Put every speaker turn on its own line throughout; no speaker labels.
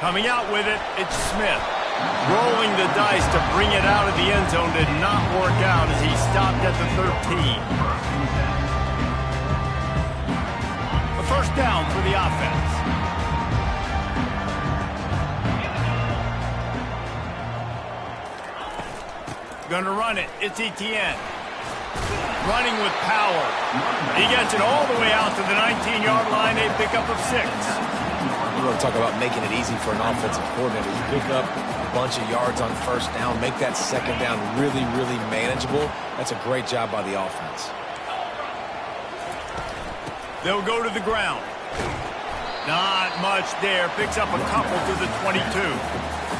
Coming out with it, it's Smith. Rolling the dice to bring it out of the end zone did not work out as he stopped at the 13. A first down for the offense. Gonna run it. It's Etienne. Running with power. He gets it all the way out to the 19-yard line, a pickup of 6.
You want to talk about making it easy for an offensive coordinator. You pick up a bunch of yards on first down, make that second down really, really manageable. That's a great job by the offense.
They'll go to the ground. Not much there. Picks up a couple to the 22.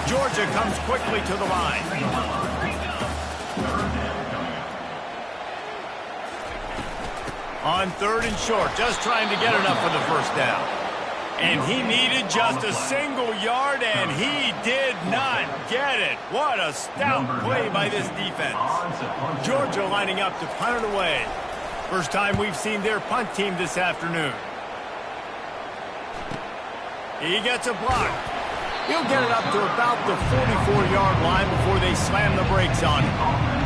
Georgia comes quickly to the line. On 3rd and short, just trying to get enough for the first down. And he needed just a single yard, and he did not get it. What a stout play by this defense. Georgia lining up to punt it away. First time we've seen their punt team this afternoon. He gets a block. He'll get it up to about the 44-yard line before they slam the brakes on him.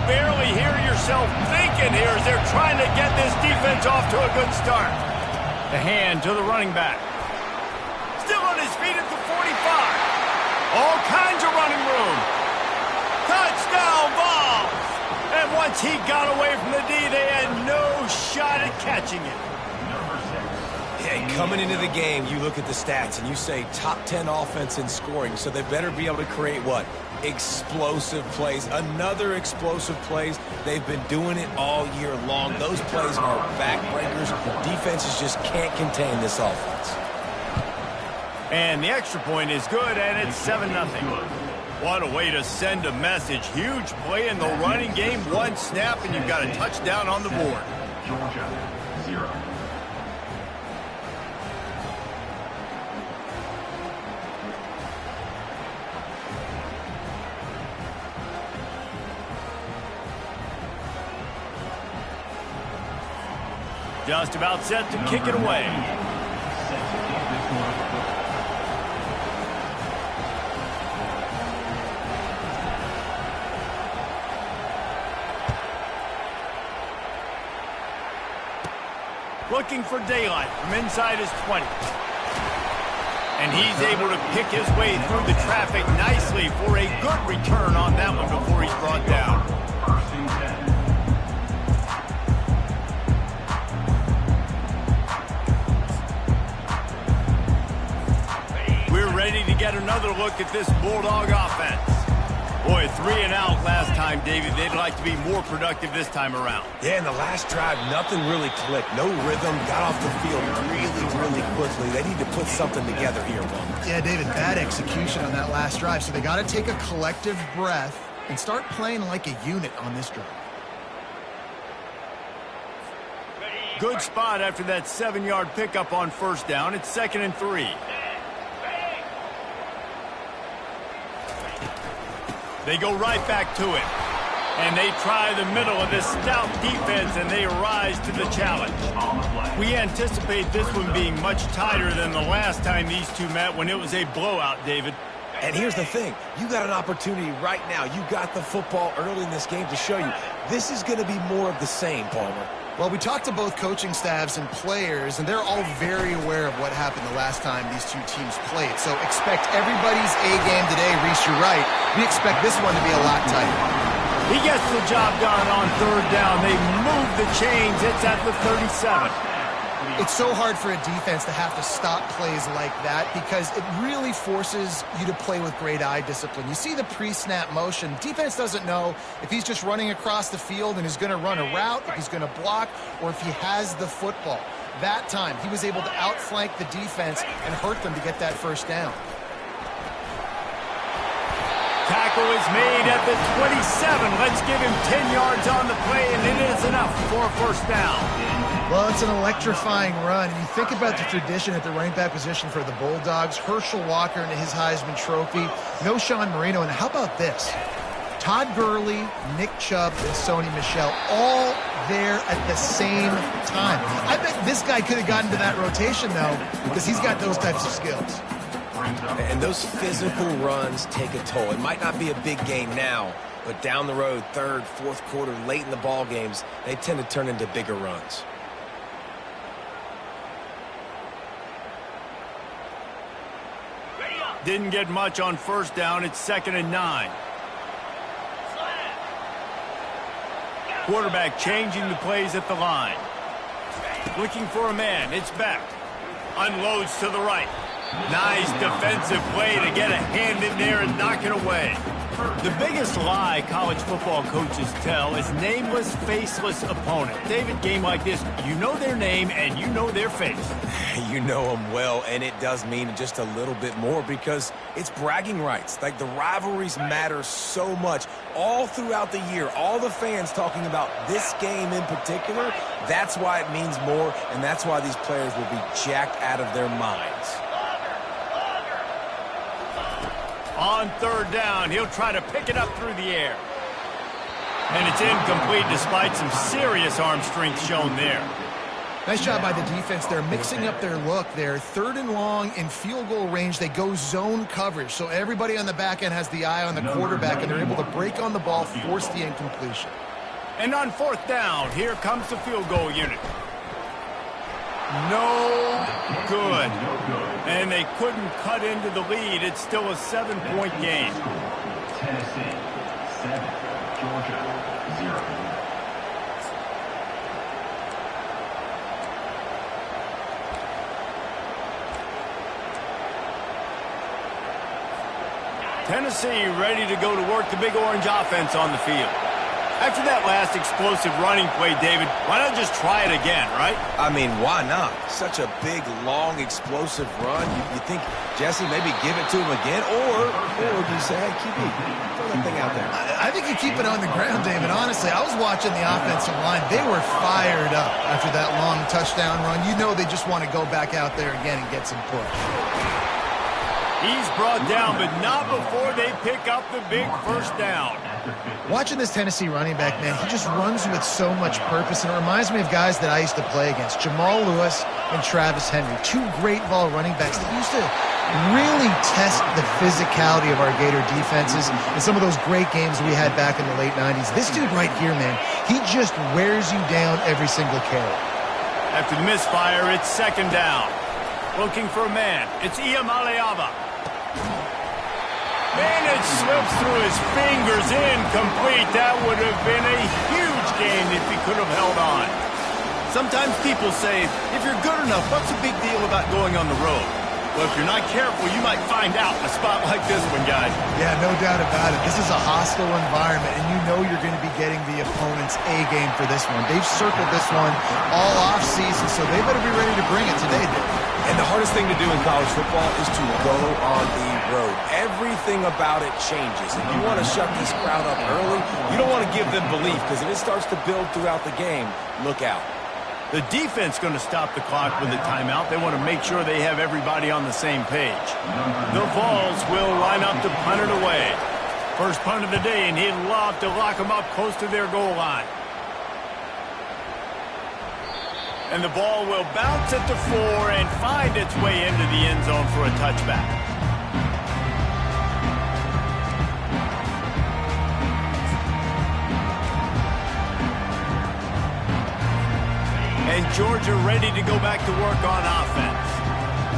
Barely hear yourself thinking here as they're trying to get this defense off to a good start. The hand to the running back. Still on his feet at the 45. All kinds of running room. Touchdown ball. And once he got away from the D, they had no shot at catching it.
Hey, coming into the game, you look at the stats and you say top 10 offense in scoring, so they better be able to create what? Explosive plays. Another explosive plays. They've been doing it all year long. Those plays are backbreakers. Defenses just can't contain this offense.
And the extra point is good, and it's 7-0. What a way to send a message. Huge play in the running game. One snap, and you've got a touchdown on the board.
Georgia, 0.
Just about set to kick it away. Looking for daylight from inside his 20. And he's able to pick his way through the traffic nicely for a good return on that one before he's brought down. Ready to get another look at this Bulldog offense. Boy, 3 and out last time, David. They'd like to be more productive this time around.
Yeah, in the last drive, nothing really clicked. No rhythm, got off the field really, really quickly. They need to put something together here, Bum.
Yeah, David, bad execution on that last drive. So they got to take a collective breath and start playing like a unit on this drive.
Good spot after that 7-yard pickup on first down. It's 2nd and 3. They go right back to it. And they try the middle of this stout defense, and they rise to the challenge. We anticipate this one being much tighter than the last time these two met when it was a blowout, David.
And here's the thing. You got an opportunity right now. You got the football early in this game to show you. This is going to be more of the same, Palmer.
Well, we talked to both coaching staffs and players, and they're all very aware of what happened the last time these two teams played. So expect everybody's A-game today. Reese, you're right. We expect this one to be a lot tighter.
He gets the job done on 3rd down. They move the chains. It's at the 37.
It's so hard for a defense to have to stop plays like that because it really forces you to play with great eye discipline. You see the pre-snap motion. Defense doesn't know if he's just running across the field and is going to run a route, if he's going to block, or if he has the football. That time, he was able to outflank the defense and hurt them to get that first down.
Tackle tackle is made at the 27. Let's give him 10 yards on the play, and it is enough for a first down.
Well, it's an electrifying run. And you think about the tradition at the running back position for the Bulldogs. Herschel Walker into his Heisman Trophy. No Sean Marino. And how about this? Todd Gurley, Nick Chubb, and Sony Michel all there at the same time. I bet this guy could have gotten to that rotation, though, because he's got those types of skills.
And those physical runs take a toll. It might not be a big game now, but down the road, third, fourth quarter, late in the ball games, they tend to turn into bigger runs.
Didn't get much on first down. It's 2nd and 9. Quarterback changing the plays at the line. Looking for a man. It's back. Unloads to the right. Nice defensive play to get a hand in there and knock it away. The biggest lie college football coaches tell is nameless, faceless opponent. David, game like this, you know their name and you know their face.
You know them well, and it does mean just a little bit more because it's bragging rights. Like, the rivalries matter so much all throughout the year. All the fans talking about this game in particular, that's why it means more, and that's why these players will be jacked out of their minds.
On third down, he'll try to pick it up through the air. And it's incomplete despite some serious arm strength shown there.
Nice job by the defense. They're mixing up their look there. 3rd and long in field goal range. They go zone coverage. So everybody on the back end has the eye on the quarterback, and they're able to break on the ball, force the incompletion.
And on 4th down, here comes the field goal unit. No good. And they couldn't cut into the lead. It's still a 7-point game.
Tennessee 7, Georgia 0.
Tennessee ready to go to work the Big Orange offense on the field. After that last explosive running play, David, why not just try it again, right?
I mean, why not? Such a big, long, explosive run. You think, Jesse, maybe give it to him again? Or do you say, hey, QB, throw that thing out there?
I think you keep it on the ground, David. Honestly, I was watching the offensive line. They were fired up after that long touchdown run. You know they just want to go back out there again and get some push.
He's brought down, but not before they pick up the big first down.
Watching this Tennessee running back, man, he just runs with so much purpose, and it reminds me of guys that I used to play against, Jamal Lewis and Travis Henry, 2 great ball running backs that used to really test the physicality of our Gator defenses in some of those great games we had back in the late 90s. This dude right here, man, he just wears you down every single carry.
After the misfire, it's 2nd down. Looking for a man. It's Iamaleava. And it slips through his fingers, incomplete. That would have been a huge game if he could have held on. Sometimes people say, if you're good enough, what's the big deal about going on the road? Well, if you're not careful, you might find out in a spot like this one, guys.
Yeah, no doubt about it. This is a hostile environment, and you know you're going to be getting the opponent's A game for this one. They've circled this one all off-season, so they better be ready to bring it today, Dave.
And the hardest thing to do in college football is to go on the road. Everything about it changes. If you want to shut this crowd up early, you don't want to give them belief, because if it starts to build throughout the game, look out.
The defense going to stop the clock with a timeout. They want to make sure they have everybody on the same page. The Vols will line up to punt it away. First punt of the day, and he'd love to lock them up close to their goal line. And the ball will bounce at the 4 and find its way into the end zone for a touchback. And Georgia ready to go back to work on offense.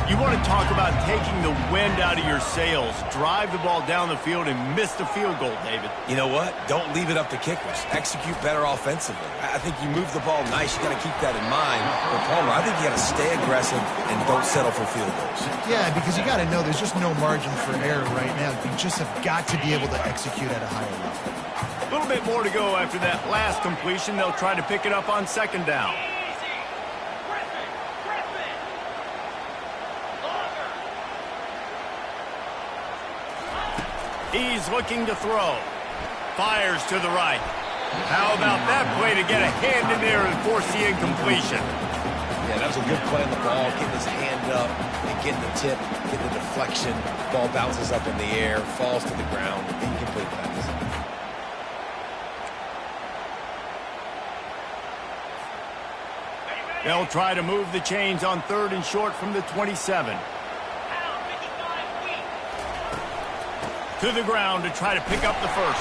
You want to talk about taking the wind out of your sails. Drive the ball down the field and miss the field goal, David.
You know what? Don't leave it up to kickers. Execute better offensively. I think you move the ball nice. You got to keep that in mind. But Palmer, I think you got to stay aggressive and don't settle for field goals.
Yeah, because you got to know there's just no margin for error right now. You just have got to be able to execute at a higher level.
A little bit more to go after that last completion. They'll try to pick it up on 2nd down. He's looking to throw. Fires to the right. How about that play to get a hand in there and force the incompletion?
Yeah, that was a good play on the ball, getting his hand up and getting the tip, getting the deflection. Ball bounces up in the air, falls to the ground, incomplete pass.
They'll try to move the chains on 3rd and short from the 27. To the ground to try to pick up the first.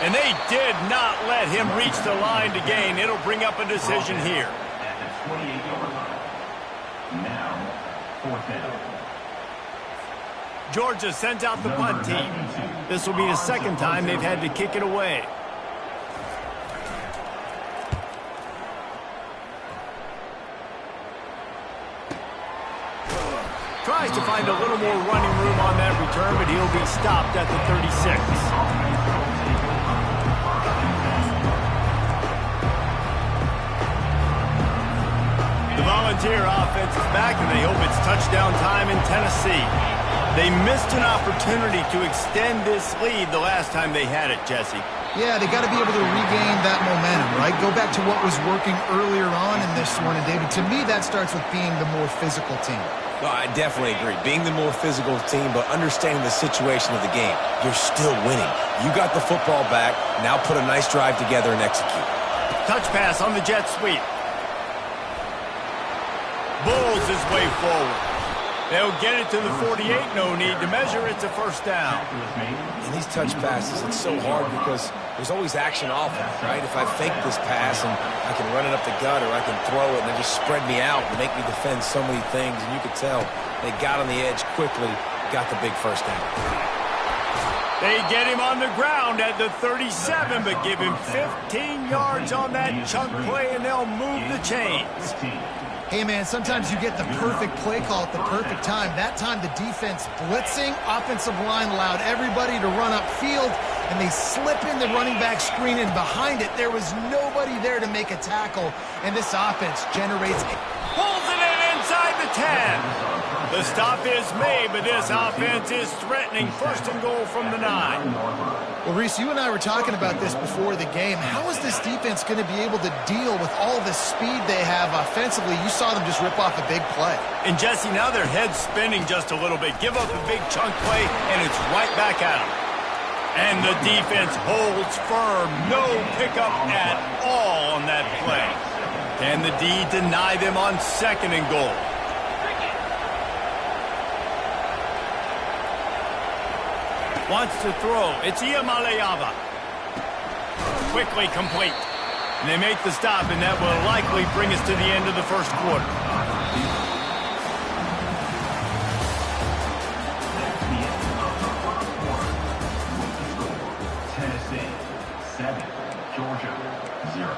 And they did not let him reach the line to gain. It'll bring up a decision here.
At the 28-yard line. Now, 4th down.
Georgia sends out the punt team. This will be the second time they've had to kick it away. Tries to find a little more running room on that return, but he'll be stopped at the 36. The Volunteer offense is back, and they hope it's touchdown time in Tennessee. They missed an opportunity to extend this lead the last time they had it, Jesse.
Yeah, they got to be able to regain that momentum, right? Go back to what was working earlier on in this one, and David, to me, that starts with being the more physical team.
No, I definitely agree. Being the more physical team, but understanding the situation of the game. You're still winning. You got the football back. Now put a nice drive together and execute.
Touch pass on the jet sweep. Bulls his way forward. They'll get it to the 48. No need to measure. It's a first down.
In these touch passes, it's so hard because there's always action off of it, right? If I fake this pass and I can run it up the gut or I can throw it and they just spread me out and make me defend so many things, and you could tell they got on the edge quickly, got the big first down.
They get him on the ground at the 37, but give him 15 yards on that chunk play, and they'll move the chains.
Hey, man, sometimes you get the perfect play call at the perfect time. That time the defense blitzing, offensive line allowed everybody to run upfield, and they slip in the running back screen, and behind it there was nobody there to make a tackle, and this offense generates a...
Pulls it in inside the 10. The stop is made, but this offense is threatening. 1st and goal from the 9.
Well, Reese, you and I were talking about this before the game. How is this defense going to be able to deal with all the speed they have offensively? You saw them just rip off a big play.
And, Jesse, now their head's spinning just a little bit. Give up a big chunk play, and it's right back at them. And the defense holds firm. No pickup at all on that play. Can the D deny them on 2nd and goal? Wants to throw. It's Iamaleava. Quickly complete. And they make the stop, and that will likely bring us to the end of the first quarter.
Tennessee 7, Georgia 0.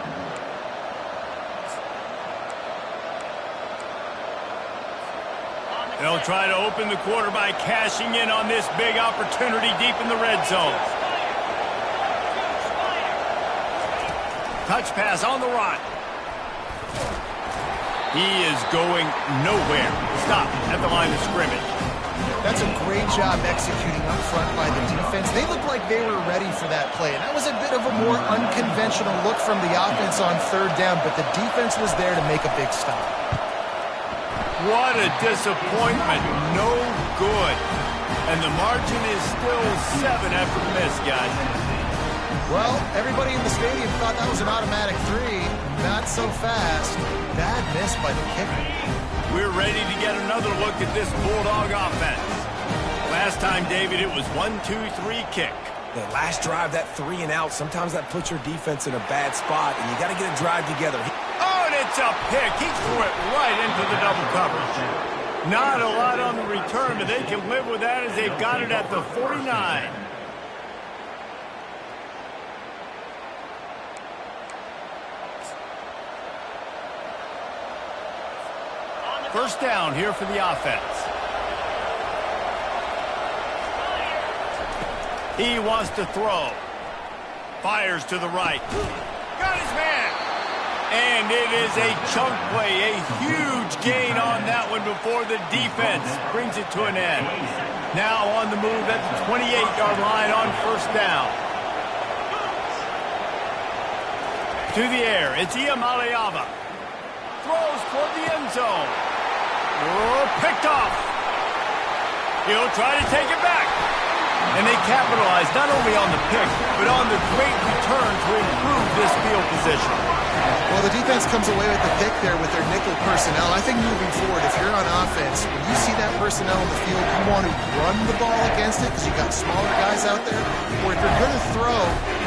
They'll try to open the quarter by cashing in on this big opportunity deep in the red zone. Touch pass on the run. He is going nowhere. Stop at the line of scrimmage.
That's a great job executing up front by the defense. They looked like they were ready for that play. And that was a bit of a more unconventional look from the offense on 3rd down, but the defense was there to make a big stop.
What a disappointment. No good. And the margin is still 7 after the miss, guys.
Well, everybody in the stadium thought that was an automatic 3. Not so fast. Bad miss by the kicker.
We're ready to get another look at this Bulldog offense. Last time, David, it was 1-2-3 kick.
The last drive, that 3 and out, sometimes that puts your defense in a bad spot, and you got to get a drive together.
Oh, and it's a pick. He threw it right into the double coverage. Not a lot on the return, but they can live with that as they've got it at the 49. First down here for the offense. He wants to throw. Fires to the right. Got his man. And it is a chunk play. A huge gain on that one before the defense brings it to an end. Now on the move at the 28-yard line on first down. To the air, it's Iamaleava. Throws toward the end zone. Oh, picked off. He'll try to take it back. And they capitalize not only on the pick, but on the great return to improve this field position.
Well, the defense comes away with the pick there with their nickel personnel. I think moving forward, if you're on offense, when you see that personnel in the field, you want to run the ball against it because you got smaller guys out there. Or if you're going to throw,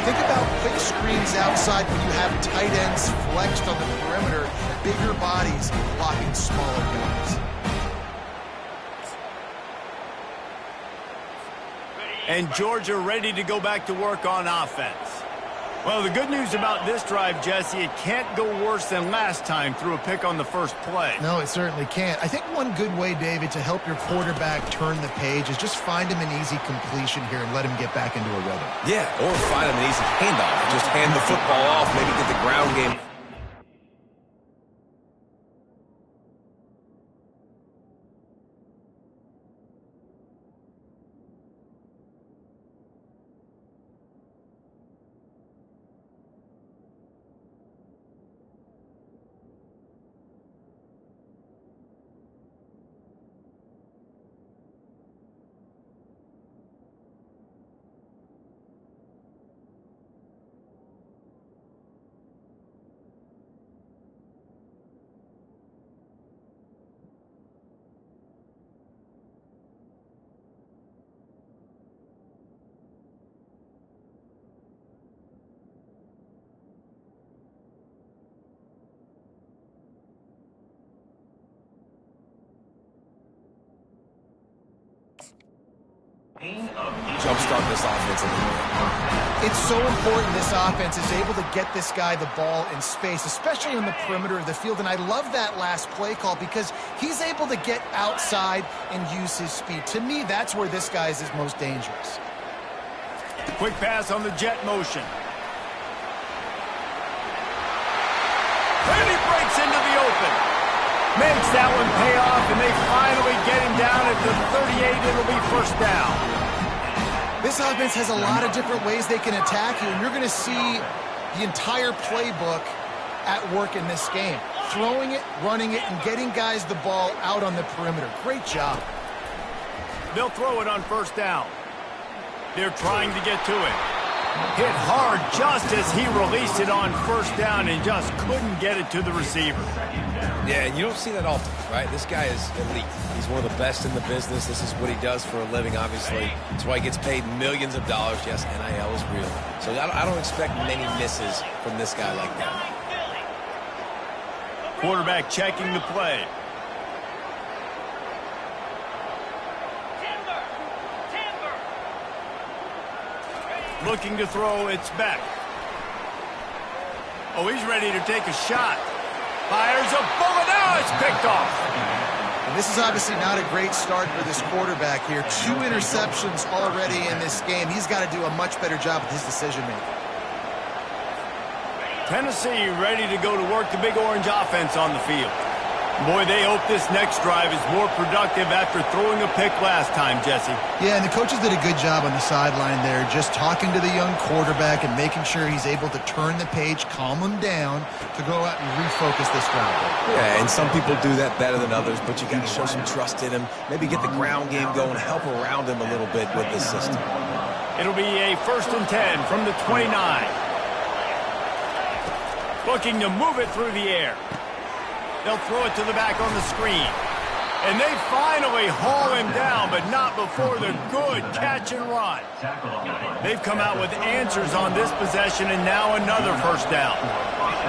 think about quick screens outside when you have tight ends flexed on the perimeter, bigger bodies blocking smaller guys.
And Georgia ready to go back to work on offense. Well, the good news about this drive, Jesse, it can't go worse than last time through a pick on the first play.
No, it certainly can't. I think one good way, David, to help your quarterback turn the page is just find him an easy completion here and let him get back into a rhythm.
Yeah, or find him an easy handoff. Just hand the football off, maybe get the ground game. Jumpstart this offense a little bit.
It's so important this offense is able to get this guy the ball in space, especially on the perimeter of the field. And I love that last play call because he's able to get outside and use his speed. To me, that's where this guy is his most dangerous.
Quick pass on the jet motion. And he breaks into the open. Makes that one pay off, and they finally get him down at the 38. It'll be first down.
This offense has a lot of different ways they can attack you, and you're going to see the entire playbook at work in this game. Throwing it, running it, and getting guys the ball out on the perimeter. Great job.
They'll throw it on first down. They're trying to get to it. Hit hard just as he released it on first down and just couldn't get it to the receiver.
Yeah, and you don't see that often, right? This guy is elite. He's one of the best in the business. This is what he does for a living, obviously. That's why he gets paid millions of dollars. Yes, NIL is real. So I don't expect many misses from this guy like that.
Quarterback checking the play. Looking to throw, it's Beck. Oh, he's ready to take a shot. Fires a bullet, now it's picked off.
And this is obviously not a great start for this quarterback here. 2 interceptions already in this game. He's got to do a much better job with his decision-making.
Tennessee ready to go to work the Big Orange offense on the field. Boy, they hope this next drive is more productive after throwing a pick last time, Jesse.
Yeah, and the coaches did a good job on the sideline there, just talking to the young quarterback and making sure he's able to turn the page, calm him down, to go out and refocus this drive.
Yeah, and some people do that better than others, but you got to show some trust in him. Maybe get the ground game going, help around him a little bit with this system.
It'll be a 1st and 10 from the 29. Looking to move it through the air. They'll throw it to the back on the screen. And they finally haul him down, but not before the good catch and run. They've come out with answers on this possession, and now another first down.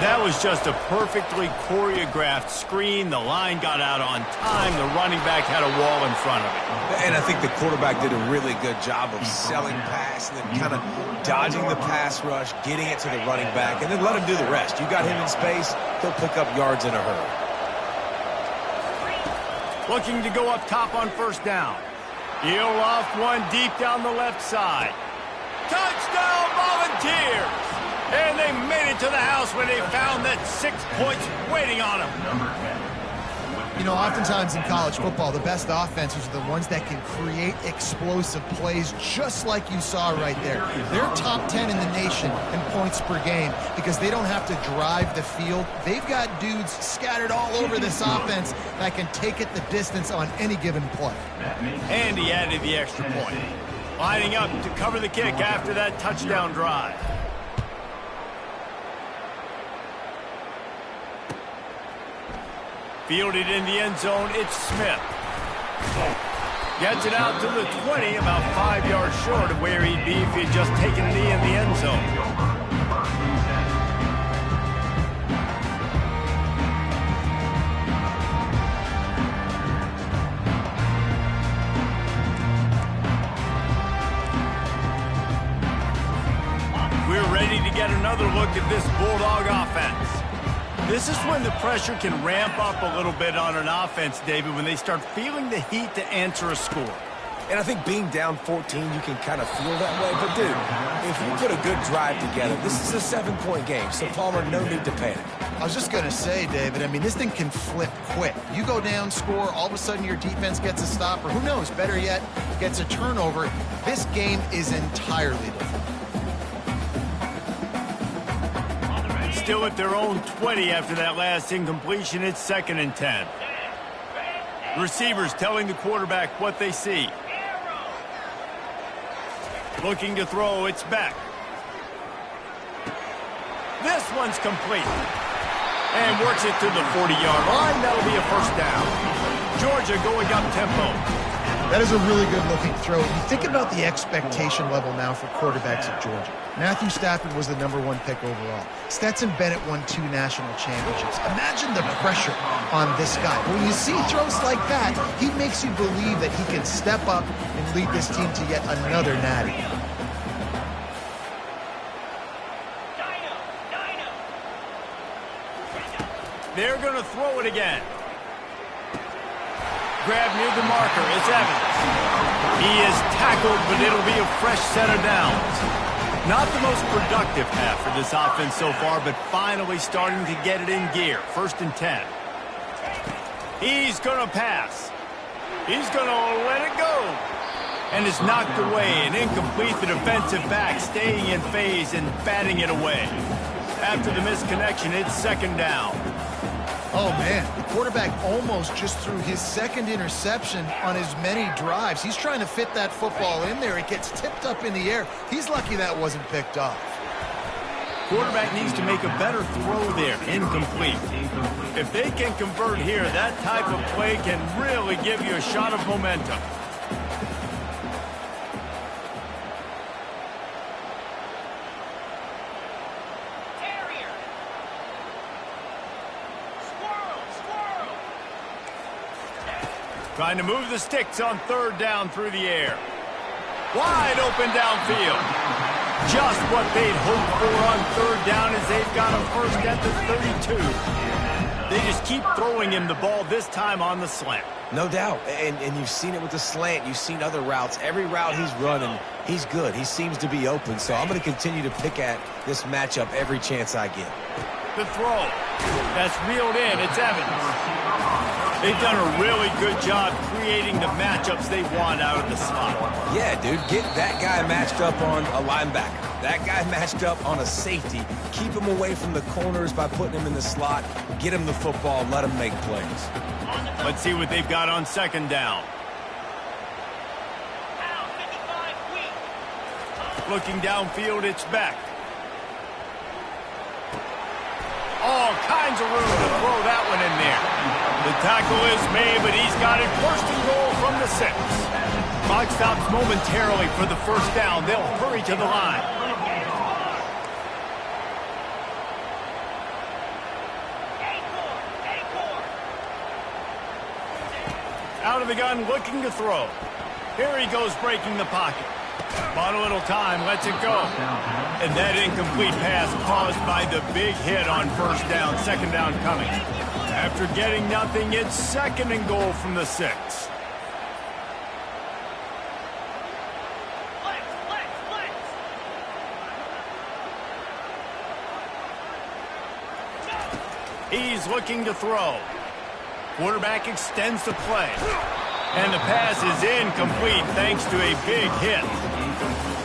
That was just a perfectly choreographed screen. The line got out on time. The running back had a wall in front of it.
And I think the quarterback did a really good job of selling pass and then kind of dodging the pass rush, getting it to the running back, and then let him do the rest. You got him in space, he'll pick up yards in a hurry.
Looking to go up top on first down. He'll off one deep down the left side. Touchdown, Volunteers! And they made it to the house when they found that 6 points waiting on them.
You know, oftentimes in college football, the best offenses are the ones that can create explosive plays, just like you saw right there. They're top 10 in the nation in points per game because they don't have to drive the field. They've got dudes scattered all over this offense that can take it the distance on any given play.
And he added the extra point. Lining up to cover the kick after that touchdown drive. Fielded in the end zone, it's Smith. Gets it out to the 20, about 5 yards short of where he'd be if he'd just taken a knee in the end zone. We're ready to get another look at this Bulldog offense. This is when the pressure can ramp up a little bit on an offense, David, when they start feeling the heat to answer a score.
And I think being down 14, you can kind of feel that way. But, dude, if you put a good drive together, this is a 7-point game. So, Palmer, no need to panic.
I was just going to say, David, I mean, this thing can flip quick. You go down, score, all of a sudden your defense gets a stop, or who knows, better yet, gets a turnover. This game is entirely different.
Still at their own 20 after that last incompletion. It's 2nd and 10. Receivers telling the quarterback what they see. Looking to throw, it's back. This one's complete. And works it to the 40-yard line. That'll be a first down. Georgia going up tempo.
That is a really good-looking throw. You think about the expectation level now for quarterbacks at Georgia. Matthew Stafford was the #1 pick overall. Stetson Bennett won 2 national championships. Imagine the pressure on this guy. When you see throws like that, he makes you believe that he can step up and lead this team to yet another natty.
They're going to throw it again. Grab near the marker. It's Evans. He is tackled, but it'll be a fresh set of downs. Not the most productive half for this offense so far, but finally starting to get it in gear. 1st and 10. He's going to pass. He's going to let it go. And it's knocked away. An incomplete. The defensive back staying in phase and batting it away. After the misconnection, it's 2nd down.
Oh, man, the quarterback almost just threw his 2nd interception on as many drives. He's trying to fit that football in there. It gets tipped up in the air. He's lucky that wasn't picked off.
Quarterback needs to make a better throw there. Incomplete. If they can convert here, that type of play can really give you a shot of momentum. Trying to move the sticks on 3rd down through the air. Wide open downfield. Just what they'd hoped for on 3rd down as they've got him first at the 32. They just keep throwing him the ball, this time on the slant.
No doubt. And you've seen it with the slant. You've seen other routes. Every route he's running, he's good. He seems to be open. So I'm going to continue to pick at this matchup every chance I get.
The throw. That's reeled in. It's Evans. They've done a really good job creating the matchups they want out of the slot.
Yeah, dude, get that guy matched up on a linebacker. That guy matched up on a safety. Keep him away from the corners by putting him in the slot. Get him the football. Let him make plays.
Let's see what they've got on 2nd down. Looking downfield, it's back. All kinds of room to throw that one in there. The tackle is made, but he's got it 1st and goal from the 6. Clock stops momentarily for the 1st down. They'll hurry to the line. Out of the gun, looking to throw. Here he goes, breaking the pocket. Bought a little time, lets it go. And that incomplete pass caused by the big hit on 1st down, 2nd down coming. After getting nothing, it's 2nd and goal from the 6. He's looking to throw. Quarterback extends the play. And the pass is incomplete thanks to a big hit.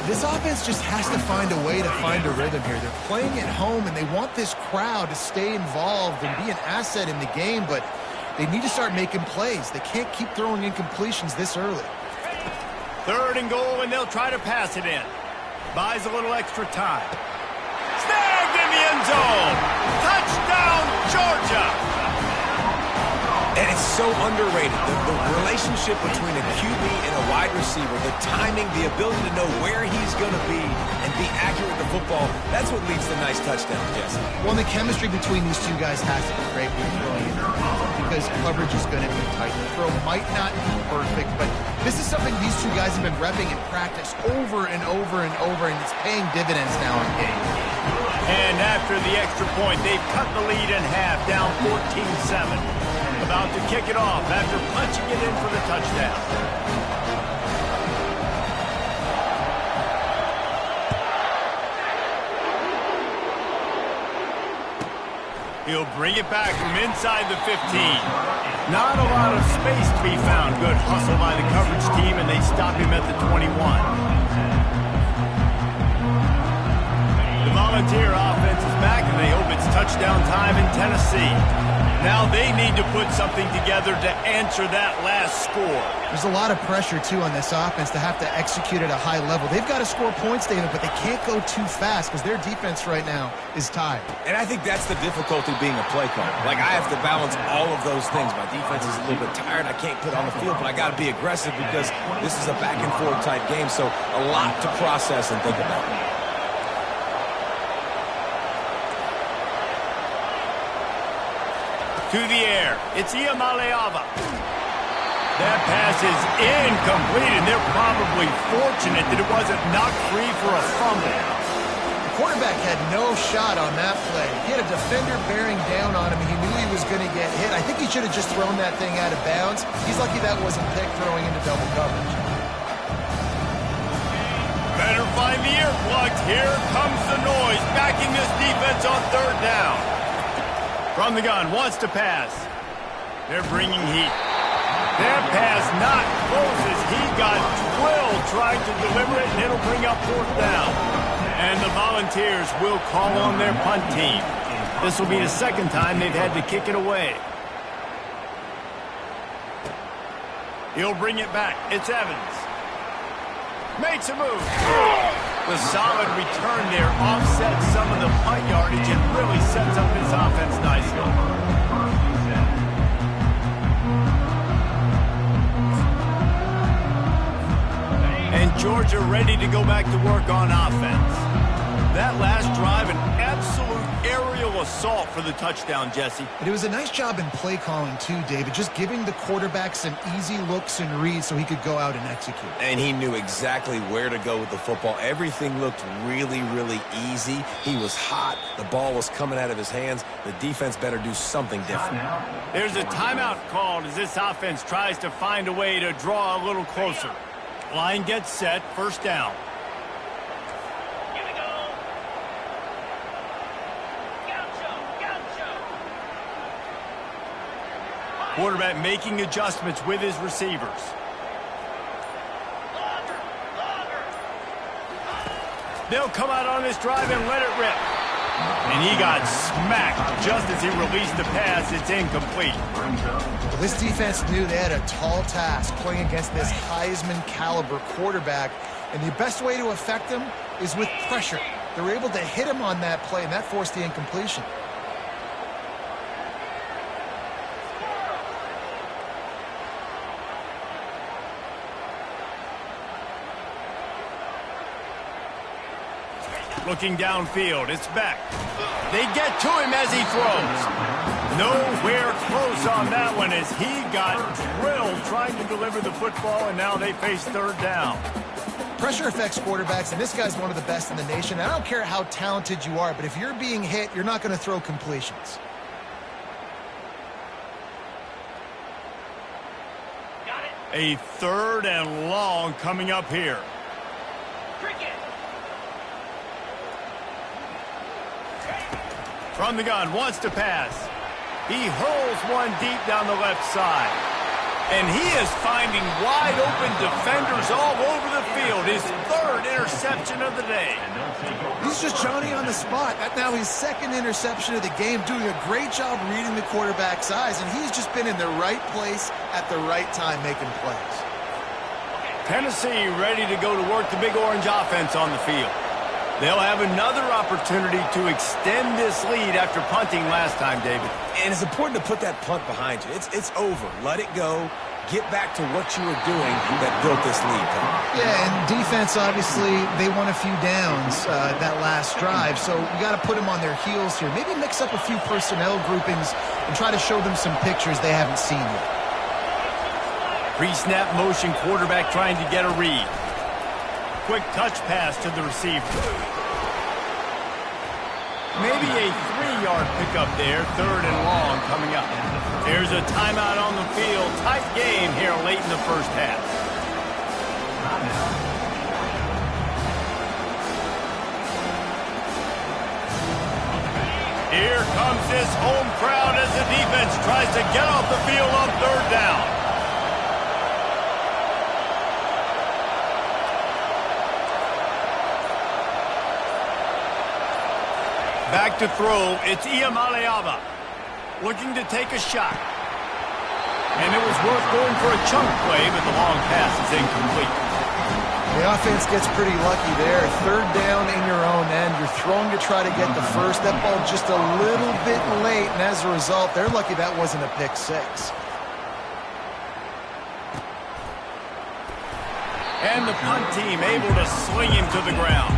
This offense just has to find a way to find a rhythm here. They're playing at home, and they want this crowd to stay involved and be an asset in the game, but they need to start making plays. They can't keep throwing incompletions this early.
3rd and goal, and they'll try to pass it in. Buys a little extra time. Snagged in the end zone. Touchdown, Georgia.
And it's so underrated. The relationship between a QB and a wide receiver, the timing, the ability to know where he's going to be and be accurate with the football, that's what leads to nice touchdowns, Jesse.
Well, the chemistry between these two guys has to be great when you're throwing it because coverage is going to be tight. The throw might not be perfect, but this is something these two guys have been repping in practice over and over and over, and it's paying dividends now in games.
And after the extra point, they've cut the lead in half, down 14-7. About to kick it off after punching it in for the touchdown. He'll bring it back from inside the 15. Not a lot of space to be found. Good hustle by the coverage team, and they stop him at the 21. The Volunteer offense is back, and they hope it's touchdown time in Tennessee. Now they need to put something together to answer that last score.
There's a lot of pressure, too, on this offense to have to execute at a high level. They've got to score points, David, but they can't go too fast because their defense right now is tied.
And I think that's the difficulty being a play caller. Like, I have to balance all of those things. My defense is a little bit tired. I can't put on the field, but I got to be aggressive because this is a back-and-forth type game, so a lot to process and think about.
To the air. It's Iamaleava. That pass is incomplete, and they're probably fortunate that it wasn't knocked free for a fumble.
The quarterback had no shot on that play. He had a defender bearing down on him. He knew he was going to get hit. I think he should have just thrown that thing out of bounds. He's lucky that wasn't picked throwing into double coverage.
Better find the earplugs. Here comes the noise, backing this defense on 3rd down. From the gun, wants to pass. They're bringing heat. That pass not close as he got drilled trying to deliver it, and it'll bring up 4th down. And the Volunteers will call on their punt team. This will be the 2nd time they've had to kick it away. He'll bring it back. It's Evans. Makes a move. The solid return there offsets some of the punt yardage and really sets up this offense nicely. And Georgia ready to go back to work on offense. That last drive, an absolute aerial assault for the touchdown, Jesse.
But it was a nice job in play calling, too, David, just giving the quarterback some easy looks and reads so he could go out and execute.
And he knew exactly where to go with the football. Everything looked really, really easy. He was hot. The ball was coming out of his hands. The defense better do something different.
There's a timeout called as this offense tries to find a way to draw a little closer. Line gets set, 1st down. Quarterback making adjustments with his receivers. They'll come out on this drive and let it rip. And he got smacked just as he released the pass. It's incomplete.
Well, this defense knew they had a tall task playing against this Heisman caliber quarterback. And the best way to affect him is with pressure. They were able to hit him on that play, and that forced the incompletion.
Looking downfield, it's back. They get to him as he throws. Nowhere close on that one as he got drilled trying to deliver the football, and now they face 3rd down.
Pressure affects quarterbacks, and this guy's one of the best in the nation. I don't care how talented you are, but if you're being hit, you're not going to throw completions.
A 3rd and long coming up here. From the gun, wants to pass. He hurls one deep down the left side. And he is finding wide-open defenders all over the field. His third interception of the day.
He's just Johnny on the spot. Now his second interception of the game, doing a great job reading the quarterback's eyes, and he's just been in the right place at the right time making plays.
Tennessee ready to go to work the Big Orange offense on the field. They'll have another opportunity to extend this lead after punting last time, David.
And it's important to put that punt behind you. It's over. Let it go. Get back to what you were doing that built this lead.
Yeah, and defense, obviously, they won a few downs that last drive, so you got to put them on their heels here. Maybe mix up a few personnel groupings and try to show them some pictures they haven't seen yet.
Pre-snap motion, quarterback trying to get a read. Quick touch pass to the receiver. Maybe a 3-yard pickup there, third and long coming up. There's a timeout on the field. Tight game here late in the first half. Here comes this home crowd as the defense tries to get off the field on third down. Back to throw, it's Iamaleava looking to take a shot. And it was worth going for a chunk play, but the long pass is incomplete.
The offense gets pretty lucky there. Third down in your own end. You're throwing to try to get the first. That ball just a little bit late, and as a result, they're lucky that wasn't a pick six.
And the punt team able to sling him to the ground.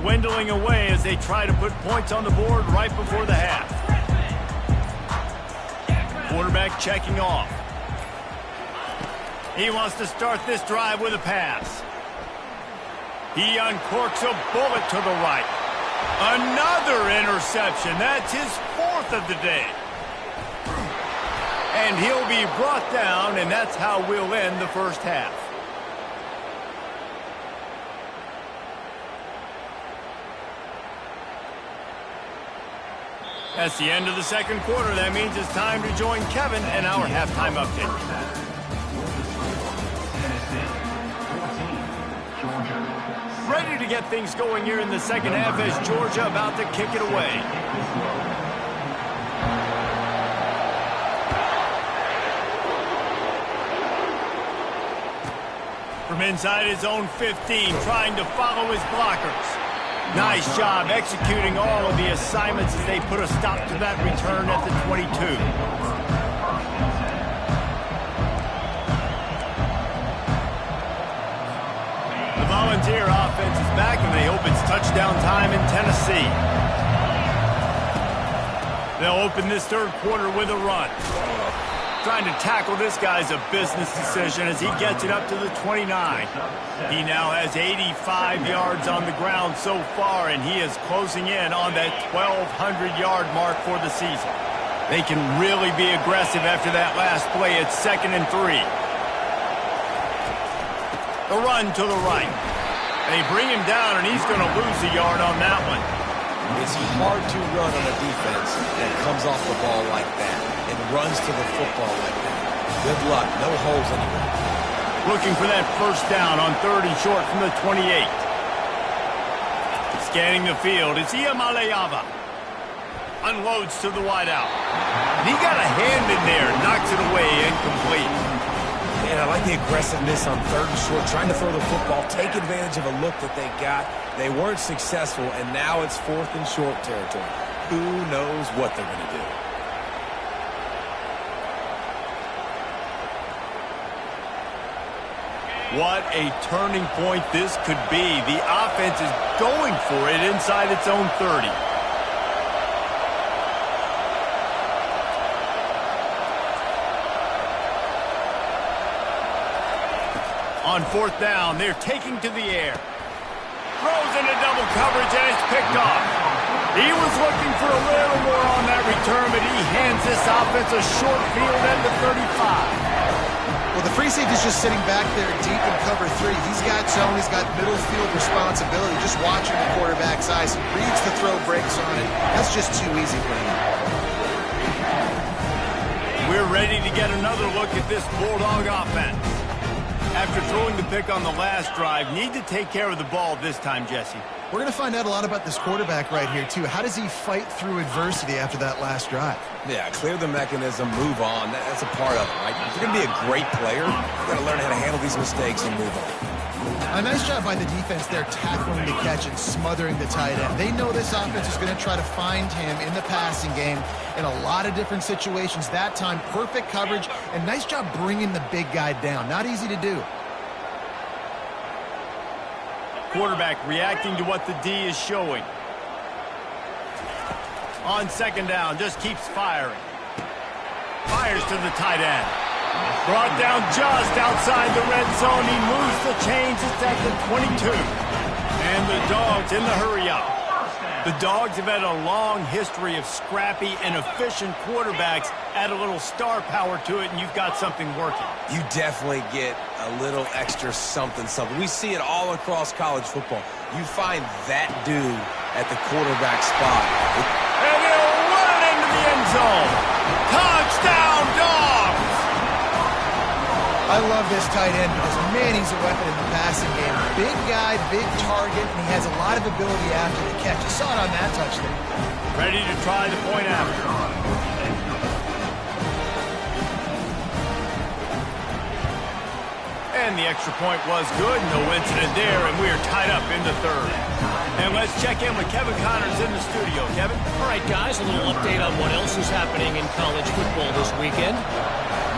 Dwindling away as they try to put points on the board right before the half. Quarterback checking off. He wants to start this drive with a pass. He uncorks a bullet to the right. Another interception. That's his fourth of the day. And he'll be brought down, and that's how we'll end the first half. That's the end of the second quarter. That means it's time to join Kevin and our halftime update. Ready to get things going here in the second half as Georgia about to kick it away. From inside his own 15, trying to follow his blockers. Nice job executing all of the assignments as they put a stop to that return at the 22. The Volunteer offense is back, and they hope it's touchdown time in Tennessee. They'll open this third quarter with a run. Trying to tackle this guy's a business decision as he gets it up to the 29. He now has 85 yards on the ground so far, and he is closing in on that 1,200-yard mark for the season. They can really be aggressive after that last play. It's 2nd and 3. The run to the right. They bring him down, and he's going to lose a yard on that one.
It's hard to run on a defense that comes off the ball like that and runs to the football like that. Good luck. No holes anywhere.
Looking for that first down on 3rd and short from the 28. Scanning the field, it's Iamaleava. Unloads to the wideout. He got a hand in there, knocks it away, incomplete.
Man, I like the aggressiveness on 3rd and short, trying to throw the football, take advantage of a look that they got. They weren't successful, and now it's 4th and short territory. Who knows what they're going to do?
What a turning point this could be. The offense is going for it inside its own 30. On 4th down, they're taking to the air. Throws into double coverage, and it's picked off. He was looking for a little more on that return, but he hands this offense a short field at the 35.
Well, the free safety's just sitting back there deep in cover 3. He's got zone. He's got middle field responsibility. Just watching the quarterback's eyes. He reads the throw, breaks on it. That's just too easy for him.
We're ready to get another look at this Bulldog offense. After throwing the pick on the last drive, need to take care of the ball this time, Jesse.
We're going to find out a lot about this quarterback right here, too. How does he fight through adversity after that last drive?
Yeah, clear the mechanism, move on. That's a part of it, right? If you're going to be a great player, you've got to learn how to handle these mistakes and move on.
A nice job by the defense there, tackling the catch and smothering the tight end. They know this offense is going to try to find him in the passing game in a lot of different situations. That time, perfect coverage, and nice job bringing the big guy down. Not easy to do.
Quarterback reacting to what the D is showing. On second down, just keeps firing. Fires to the tight end. Brought down just outside the red zone. He moves the chains. It's at the 22. And the Dogs in the hurry-up. The Dogs have had a long history of scrappy and efficient quarterbacks. Add a little star power to it, and you've got something working.
You definitely get a little extra something. We see it all across college football. You find that dude at the quarterback spot.
And he'll run it into the end zone. Touchdown, Dogs!
I love this tight end because, man, he's a weapon in the passing game. Big guy, big target, and he has a lot of ability after the catch. You saw it on that touchdown.
Ready to try the point after. And the extra point was good. No incident there, and we are tied up in the third. And let's check in with Kevin Connors in the studio. Kevin?
All right, guys, a little update on what else is happening in college football this weekend.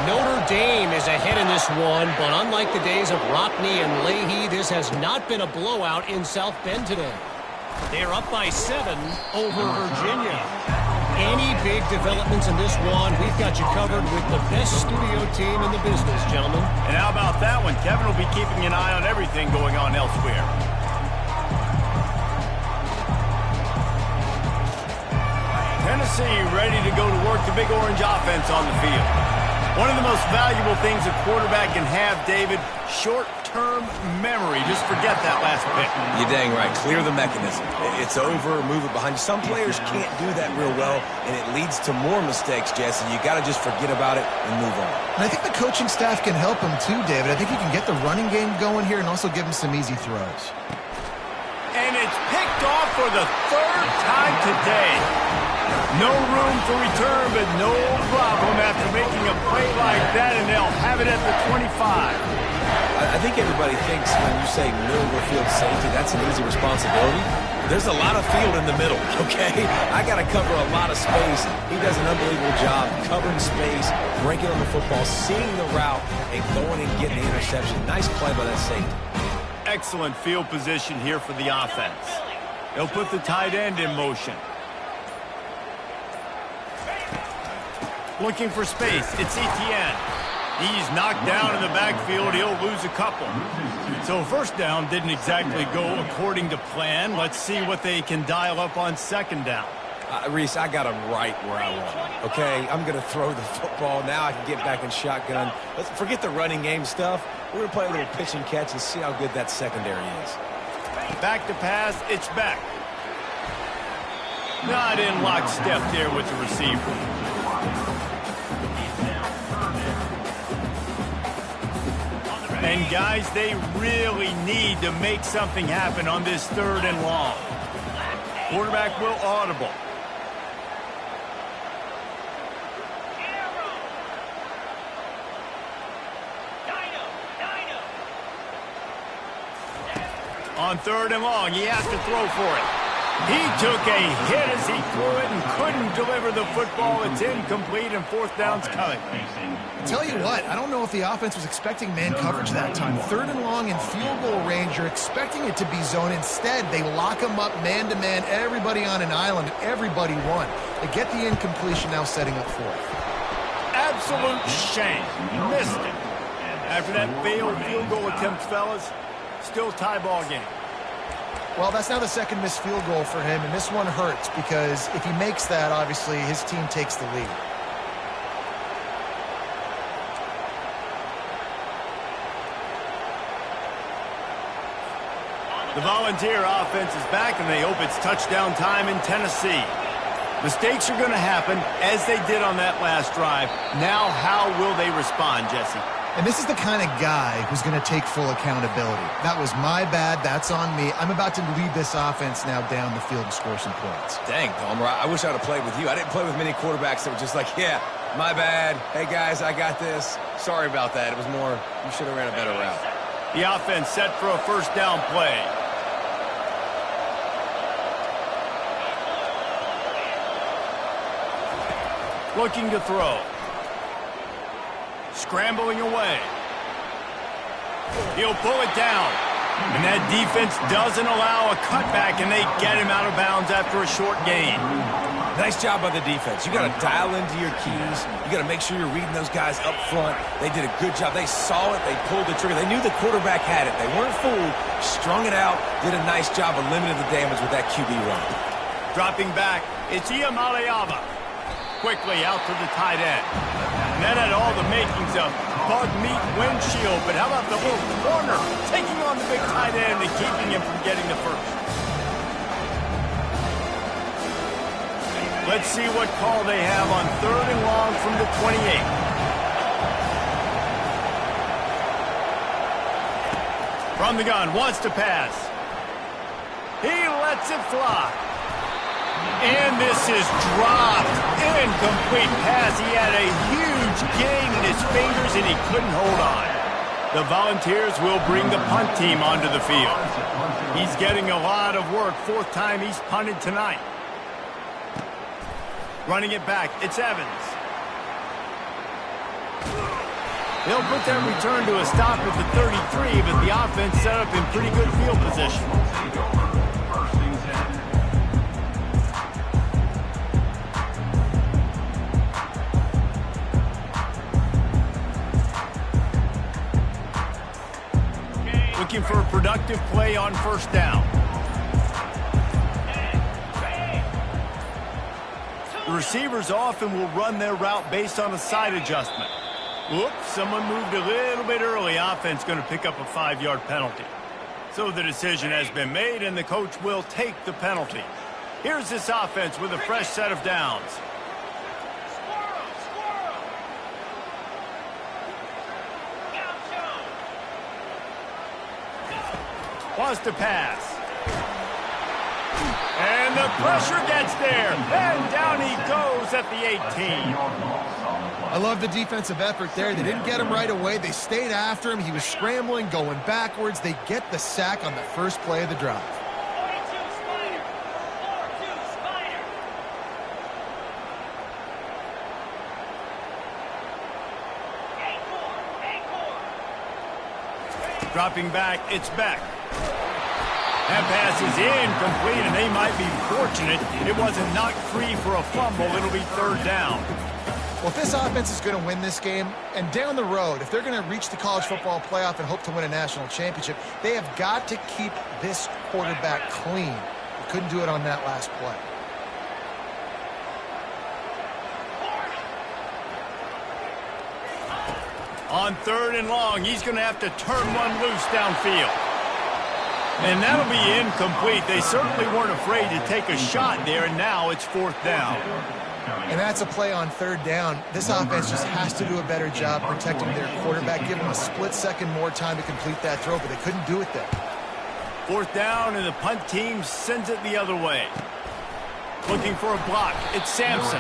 Notre Dame is ahead in this one, but unlike the days of Rockney and Leahy, this has not been a blowout in South Bend today. They're up by 7 over Virginia. Any big developments in this one, we've got you covered with the best studio team in the business, gentlemen.
And how about that one? Kevin will be keeping an eye on everything going on elsewhere. Tennessee ready to go to work the Big Orange offense on the field. One of the most valuable things a quarterback can have, David, short-term memory. Just forget that last pick.
You're dang right. Clear the mechanism. It's over, move it behind you. Some players can't do that real well, and it leads to more mistakes, Jesse. You got to just forget about it and move on.
And I think the coaching staff can help him too, David. I think he can get the running game going here and also give him some easy throws.
And it's picked off for the third time today. No room for return, but no problem after making a play like that, and they'll have it at the 25.
I think everybody thinks when you say middle of the field safety, that's an easy responsibility. There's a lot of field in the middle, okay? I got to cover a lot of space. He does an unbelievable job covering space, breaking on the football, seeing the route, and going and getting the interception. Nice play by that safety.
Excellent field position here for the offense. They'll put the tight end in motion. Looking for space. It's Etienne. He's knocked down in the backfield. He'll lose a couple. So first down didn't exactly go according to plan. Let's see what they can dial up on second down.
Reese, I got him right where I want him, okay? I'm going to throw the football. Now I can get back in shotgun. Let's forget the running game stuff. We're going to play a little pitch and catch and see how good that secondary is.
Back to pass. It's back. Not in lockstep there with the receiver. And, guys, they really need to make something happen on this third and long. Quarterback will audible. On third and long, he has to throw for it. He took a hit as he threw it and couldn't deliver the football. It's incomplete, and fourth down's coming.
Tell you what, I don't know if the offense was expecting man coverage that time. Third and long in field goal range, you're expecting it to be zone. Instead, they lock them up man-to-man, everybody on an island, everybody won. They get the incompletion, now setting up fourth.
Absolute shame. Missed it. After that failed field goal attempt, fellas, still tie ball game.
Well, that's now the second missed field goal for him, and this one hurts because if he makes that, obviously, his team takes the lead.
The Volunteer offense is back, and they hope it's touchdown time in Tennessee. Mistakes are going to happen, as they did on that last drive. Now, how will they respond, Jesse?
And this is the kind of guy who's going to take full accountability. That was my bad. That's on me. I'm about to lead this offense now down the field and score some points.
Dang, Palmer, I wish I would have played with you. I didn't play with many quarterbacks that were just like, yeah, my bad. Hey, guys, I got this. Sorry about that. It was more, you should have ran a better route.
The offense set for a first down play. Looking to throw. Scrambling away. He'll pull it down. And that defense doesn't allow a cutback, and they get him out of bounds after a short gain.
Nice job by the defense. You got to dial into your keys. You got to make sure you're reading those guys up front. They did a good job. They saw it. They pulled the trigger. They knew the quarterback had it. They weren't fooled. Strung it out. Did a nice job of limiting the damage with that QB run.
Dropping back, it's Iamaleava. Quickly out to the tight end. And that had all the makings of bug meat windshield, but how about the little corner taking on the big tight end and keeping him from getting the first? Let's see what call they have on 3rd and long from the 28. From the gun, wants to pass. He lets it fly. And this is dropped. Incomplete pass. He had a huge gain in his fingers, and he couldn't hold on. The Volunteers will bring the punt team onto the field. He's getting a lot of work. 4th time he's punted tonight. Running it back, it's Evans. They'll put that return to a stop at the 33, but the offense set up in pretty good field position. Looking for a productive play on first down. The receivers often will run their route based on a side adjustment. Whoops, someone moved a little bit early. Offense going to pick up a 5-yard penalty. So the decision has been made, and the coach will take the penalty. Here's this offense with a fresh set of downs. Wants to pass. And the pressure gets there. And down he goes at the 18.
I love the defensive effort there. They didn't get him right away. They stayed after him. He was scrambling, going backwards. They get the sack on the first play of the drive.
Dropping back, it's Beck. That pass is incomplete, and they might be fortunate it wasn't knocked free for a fumble. It'll be 3rd down.
Well, if this offense is going to win this game, and down the road, if they're going to reach the college football playoff and hope to win a national championship, they have got to keep this quarterback clean. They couldn't do it on that last play.
On 3rd and long, he's going to have to turn one loose downfield. And that'll be incomplete. They certainly weren't afraid to take a shot there, and now it's 4th down.
And that's a play on 3rd down. This offense just has to do a better job protecting their quarterback, give them a split second more time to complete that throw, but they couldn't do it there.
4th down, and the punt team sends it the other way. Looking for a block. It's Sampson.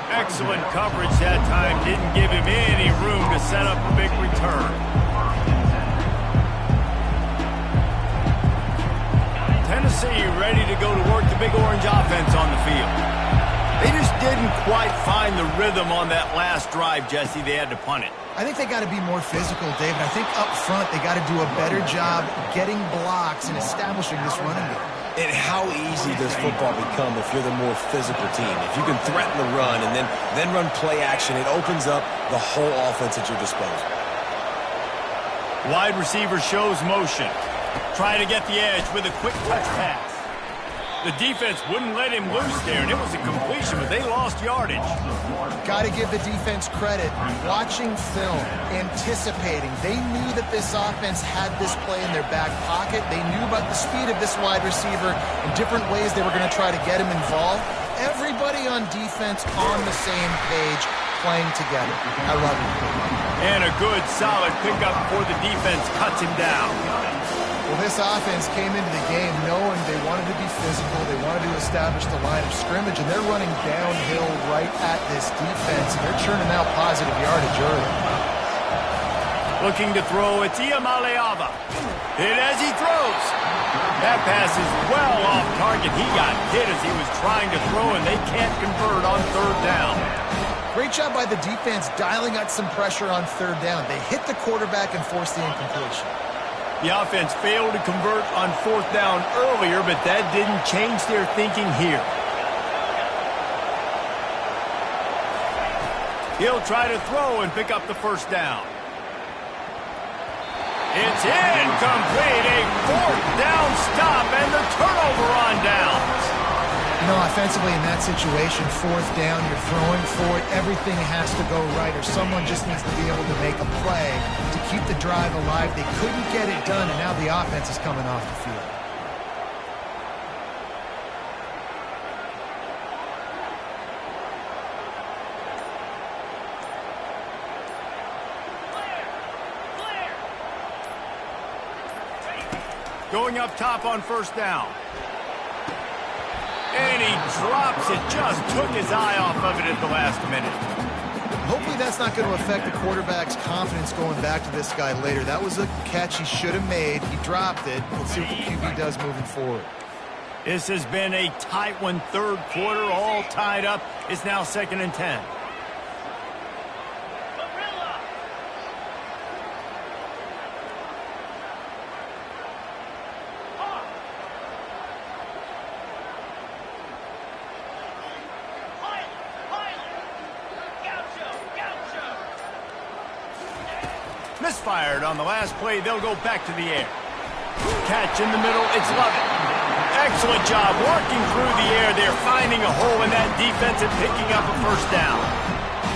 Excellent coverage that time. Didn't give him any room to set up a big return. Tennessee ready to go to work the big orange offense on the field. They just didn't quite find the rhythm on that last drive, Jesse. They had to punt it.
I think they got to be more physical, David. I think up front they got to do a better job getting blocks and establishing this running game.
And how easy does football become if you're the more physical team? If you can threaten the run and then run play action, it opens up the whole offense at your disposal.
Wide receiver shows motion. Try to get the edge with a quick touch pass. The defense wouldn't let him loose there, and it was a completion, but they lost yardage.
Got to give the defense credit. Watching film, anticipating. They knew that this offense had this play in their back pocket. They knew about the speed of this wide receiver and different ways they were going to try to get him involved. Everybody on defense on the same page, playing together. I love it.
And a good, solid pickup before the defense cuts him down.
Well, this offense came into the game knowing they wanted to be physical, they wanted to establish the line of scrimmage, and they're running downhill right at this defense, and they're churning out positive yardage early.
Looking to throw, it's Iamaleava. Hit as he throws. That pass is well off target. He got hit as he was trying to throw, and they can't convert on third down.
Great job by the defense dialing out some pressure on third down. They hit the quarterback and forced the incompletion.
The offense failed to convert on fourth down earlier, but that didn't change their thinking here. He'll try to throw and pick up the first down. It's incomplete. A fourth down stop and the turnover on downs.
You know, offensively in that situation, fourth down, you're throwing for it, everything has to go right, or someone just needs to be able to make a play to keep the drive alive. They couldn't get it done, and now the offense is coming off the field.
Going up top on first down. And he drops it. Just took his eye off of it at the last minute.
Hopefully that's not going to affect the quarterback's confidence going back to this guy later. That was a catch he should have made. He dropped it. Let's see what the QB does moving forward.
This has been a tight one. Third quarter, all tied up. It's now 2nd and 10. Misfired on the last play. They'll go back to the air. Catch in the middle. It's Lovett. Excellent job working through the air. They're finding a hole in that defense and picking up a first down.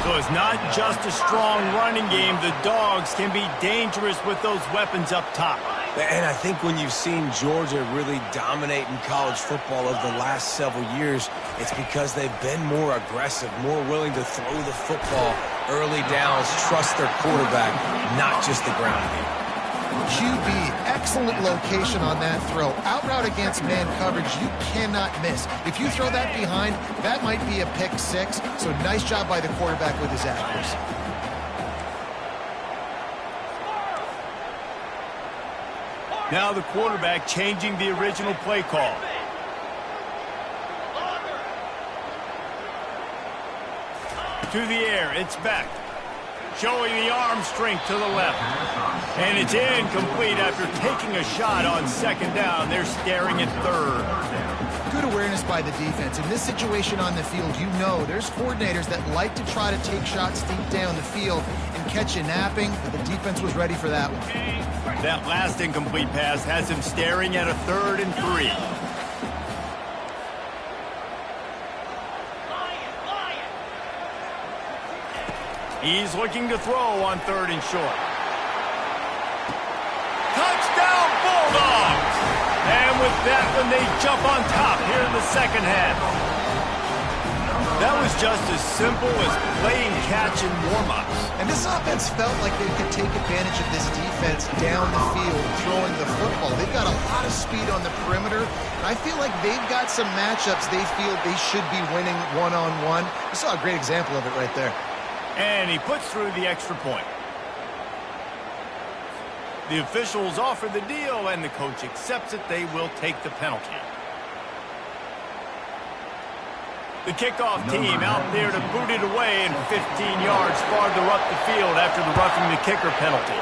So it's not just a strong running game. The Dogs can be dangerous with those weapons up top.
And I think when you've seen Georgia really dominate in college football over the last several years, it's because they've been more aggressive, more willing to throw the football early downs, trust their quarterback, not just the ground game.
QB, excellent location on that throw. Out route against man coverage, you cannot miss. If you throw that behind, that might be a pick six. So nice job by the quarterback with his accuracy.
Now the quarterback changing the original play call. To the air, it's back. Showing the arm strength to the left. And it's incomplete after taking a shot on second down. They're staring at third.
Good awareness by the defense. In this situation on the field, you know there's coordinators that like to try to take shots deep down the field and catch you napping, but the defense was ready for that one.
That last incomplete pass has him staring at a 3rd and 3. He's looking to throw on 3rd and short. Touchdown, Bulldogs! And with that one, they jump on top here in the second half. That was just as simple as playing catch in warm-ups.
And this offense felt like they could take advantage of this defense down the field, throwing the football. They've got a lot of speed on the perimeter, and I feel like they've got some matchups they feel they should be winning one-on-one. You saw a great example of it right there.
And he puts through the extra point. The officials offer the deal, and the coach accepts it. They will take the penalty. The kickoff team out there to boot it away and 15 yards farther up the field after the roughing the kicker penalty.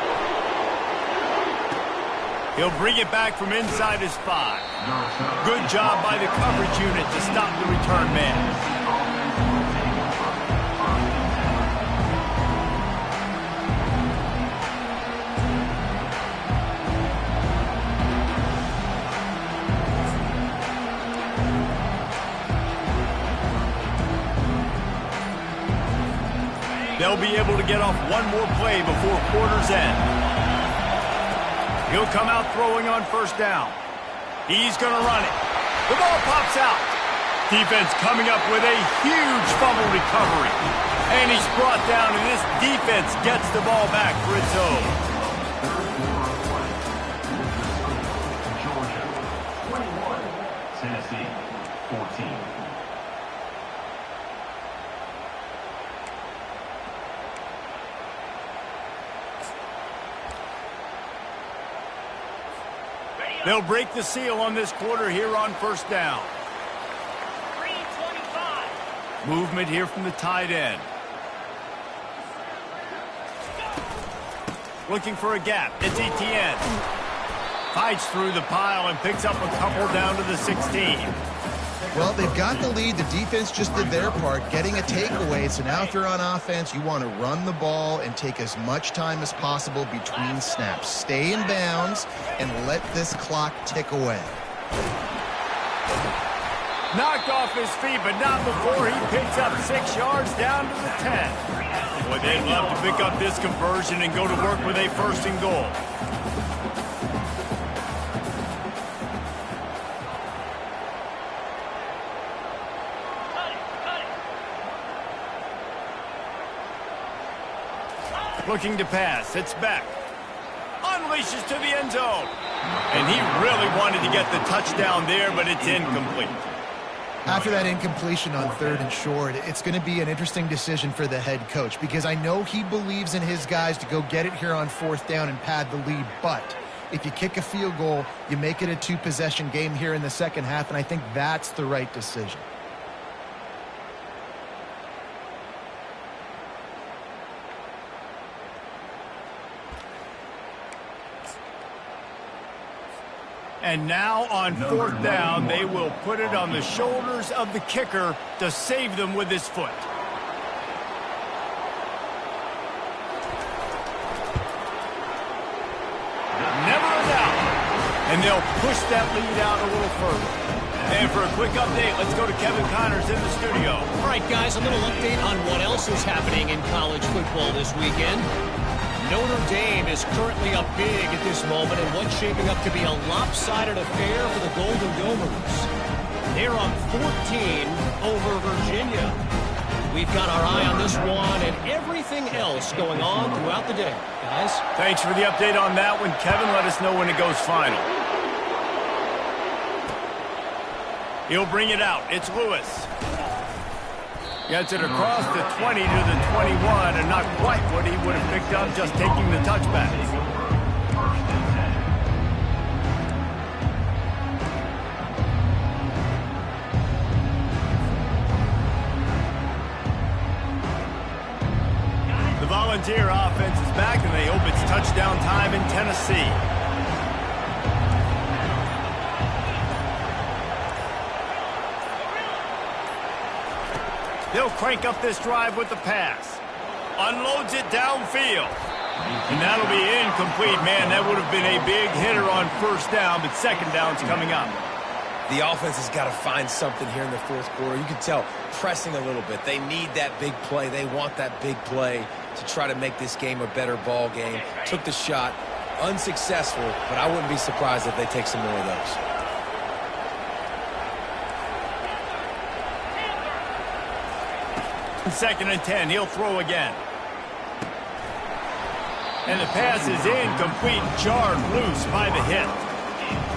He'll bring it back from inside his 5. Good job by the coverage unit to stop the return man. They'll be able to get off one more play before quarter's end. He'll come out throwing on first down. He's going to run it. The ball pops out. Defense coming up with a huge fumble recovery. And he's brought down, and this defense gets the ball back for its own.
Georgia 21, Tennessee 14.
They'll break the seal on this quarter here on first down.
3:25.
Movement here from the tight end. Looking for a gap. It's Etienne. Fights through the pile and picks up a couple down to the 16.
Well, they've got the lead. The defense just did their part, getting a takeaway. So now if you're on offense, you want to run the ball and take as much time as possible between snaps. Stay in bounds and let this clock tick away.
Knocked off his feet, but not before he picks up 6 yards down to the 10. Boy, they'd love to pick up this conversion and go to work with a first and goal. Looking to pass. It's back. Unleashes to the end zone. And he really wanted to get the touchdown there, but it's incomplete.
After that incompletion on 3rd and short, it's going to be an interesting decision for the head coach because I know he believes in his guys to go get it here on 4th down and pad the lead. But if you kick a field goal, you make it a 2-possession game here in the second half, and I think that's the right decision.
And now on 4th down, they will put it on the shoulders of the kicker to save them with his foot. Never a doubt. And they'll push that lead out a little further. And for a quick update, let's go to Kevin Connors in the studio.
All right, guys, a little update on what else is happening in college football this weekend. Notre Dame is currently up big at this moment in what's shaping up to be a lopsided affair for the Golden Domers. They're up 14 over Virginia. We've got our eye on this one and everything else going on throughout the day. Guys?
Thanks for the update on that one, Kevin. Let us know when it goes final. He'll bring it out. It's Lewis. Gets it across the 20 to the 21, and not quite what he would have picked up just taking the touchback. The Volunteer offense is back, and they hope it's touchdown time in Tennessee. They'll crank up this drive with the pass. Unloads it downfield. And that'll be incomplete, man. That would have been a big hitter on first down, but second down's coming up.
The offense has got to find something here in the 4th quarter. You can tell pressing a little bit. They need that big play. They want that big play to try to make this game a better ball game. Took the shot. Unsuccessful, but I wouldn't be surprised if they take some more of those.
2nd and 10. He'll throw again. And the pass is incomplete, jarred loose by the hit.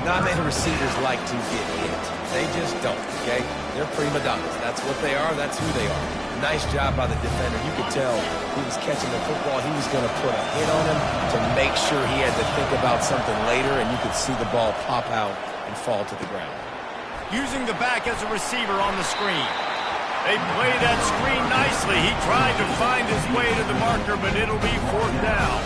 Not many receivers like to get hit. They just don't, okay? They're prima donnas. That's what they are. That's who they are. Nice job by the defender. You could tell he was catching the football. He was going to put a hit on him to make sure he had to think about something later, and you could see the ball pop out and fall to the ground.
Using the back as a receiver on the screen. They play that screen nicely. He tried to find his way to the marker, but it'll be 4th down.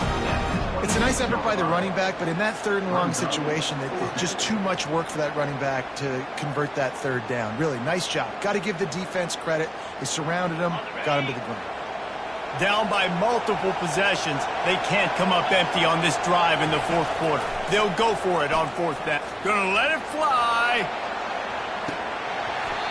It's a nice effort by the running back, but in that 3rd and long situation, it's just too much work for that running back to convert that 3rd down. Really, nice job. Got to give the defense credit. They surrounded him, got him to the ground.
Down by multiple possessions, they can't come up empty on this drive in the 4th quarter. They'll go for it on 4th down. Gonna let it fly.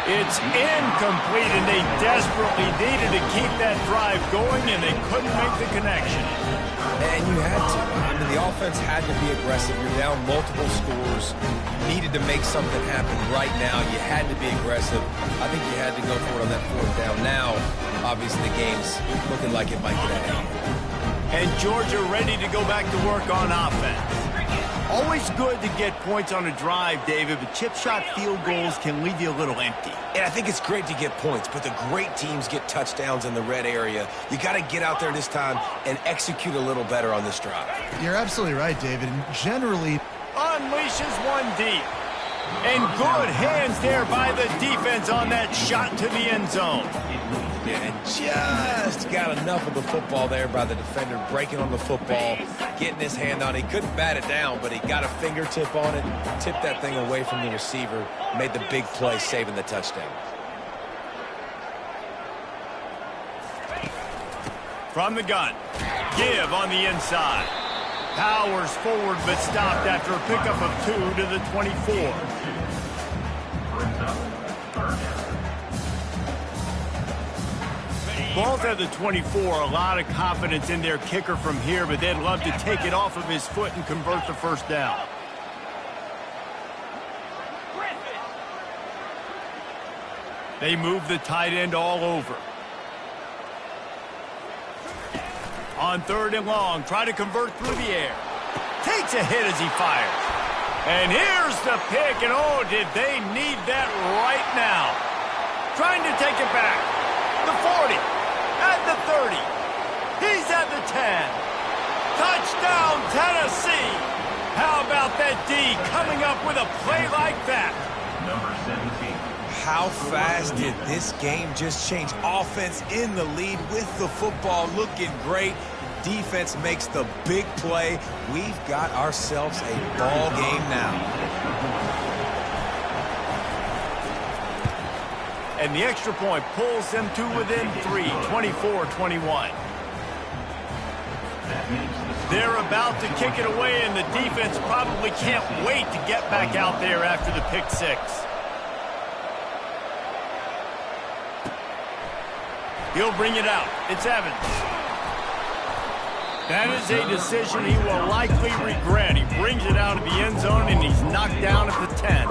It's incomplete, and they desperately needed to keep that drive going, and they couldn't make the connection.
And you had to. I mean, the offense had to be aggressive. You're down multiple scores. You needed to make something happen right now. You had to be aggressive. I think you had to go for it on that fourth down. Now, obviously, the game's looking like it might get out of hand.
And Georgia ready to go back to work on offense. Always good to get points on a drive, David, but chip shot field goals can leave you a little empty.
And I think it's great to get points, but the great teams get touchdowns in the red area. You got to get out there this time and execute a little better on this drive.
You're absolutely right, David. And generally,
unleashes one deep. And good hands there by the defense on that shot to the end zone.
Yeah, and just got enough of the football there by the defender, breaking on the football, getting his hand on it. He couldn't bat it down, but he got a fingertip on it, tipped that thing away from the receiver, made the big play, saving the touchdown.
From the gun, give on the inside. Powers forward, but stopped after a pickup of 2 to the 24. Both at the 24, a lot of confidence in their kicker from here, but they'd love to take it off of his foot and convert the first down. They move the tight end all over. On 3rd and long, try to convert through the air. Takes a hit as he fires. And here's the pick, and oh, did they need that right now. Trying to take it back. The 40, at the 30. He's at the 10. Touchdown, Tennessee. How about that D coming up with a play like that?
Number 17.
How fast did this game just change? Offense in the lead with the football, looking great. Defense makes the big play. We've got ourselves a ball game now.
And the extra point pulls them to within 3, 24-21. They're about to kick it away, and the defense probably can't wait to get back out there after the pick six. He'll bring it out. It's Evans. That is a decision he will likely regret. He brings it out of the end zone, and he's knocked down at the 10.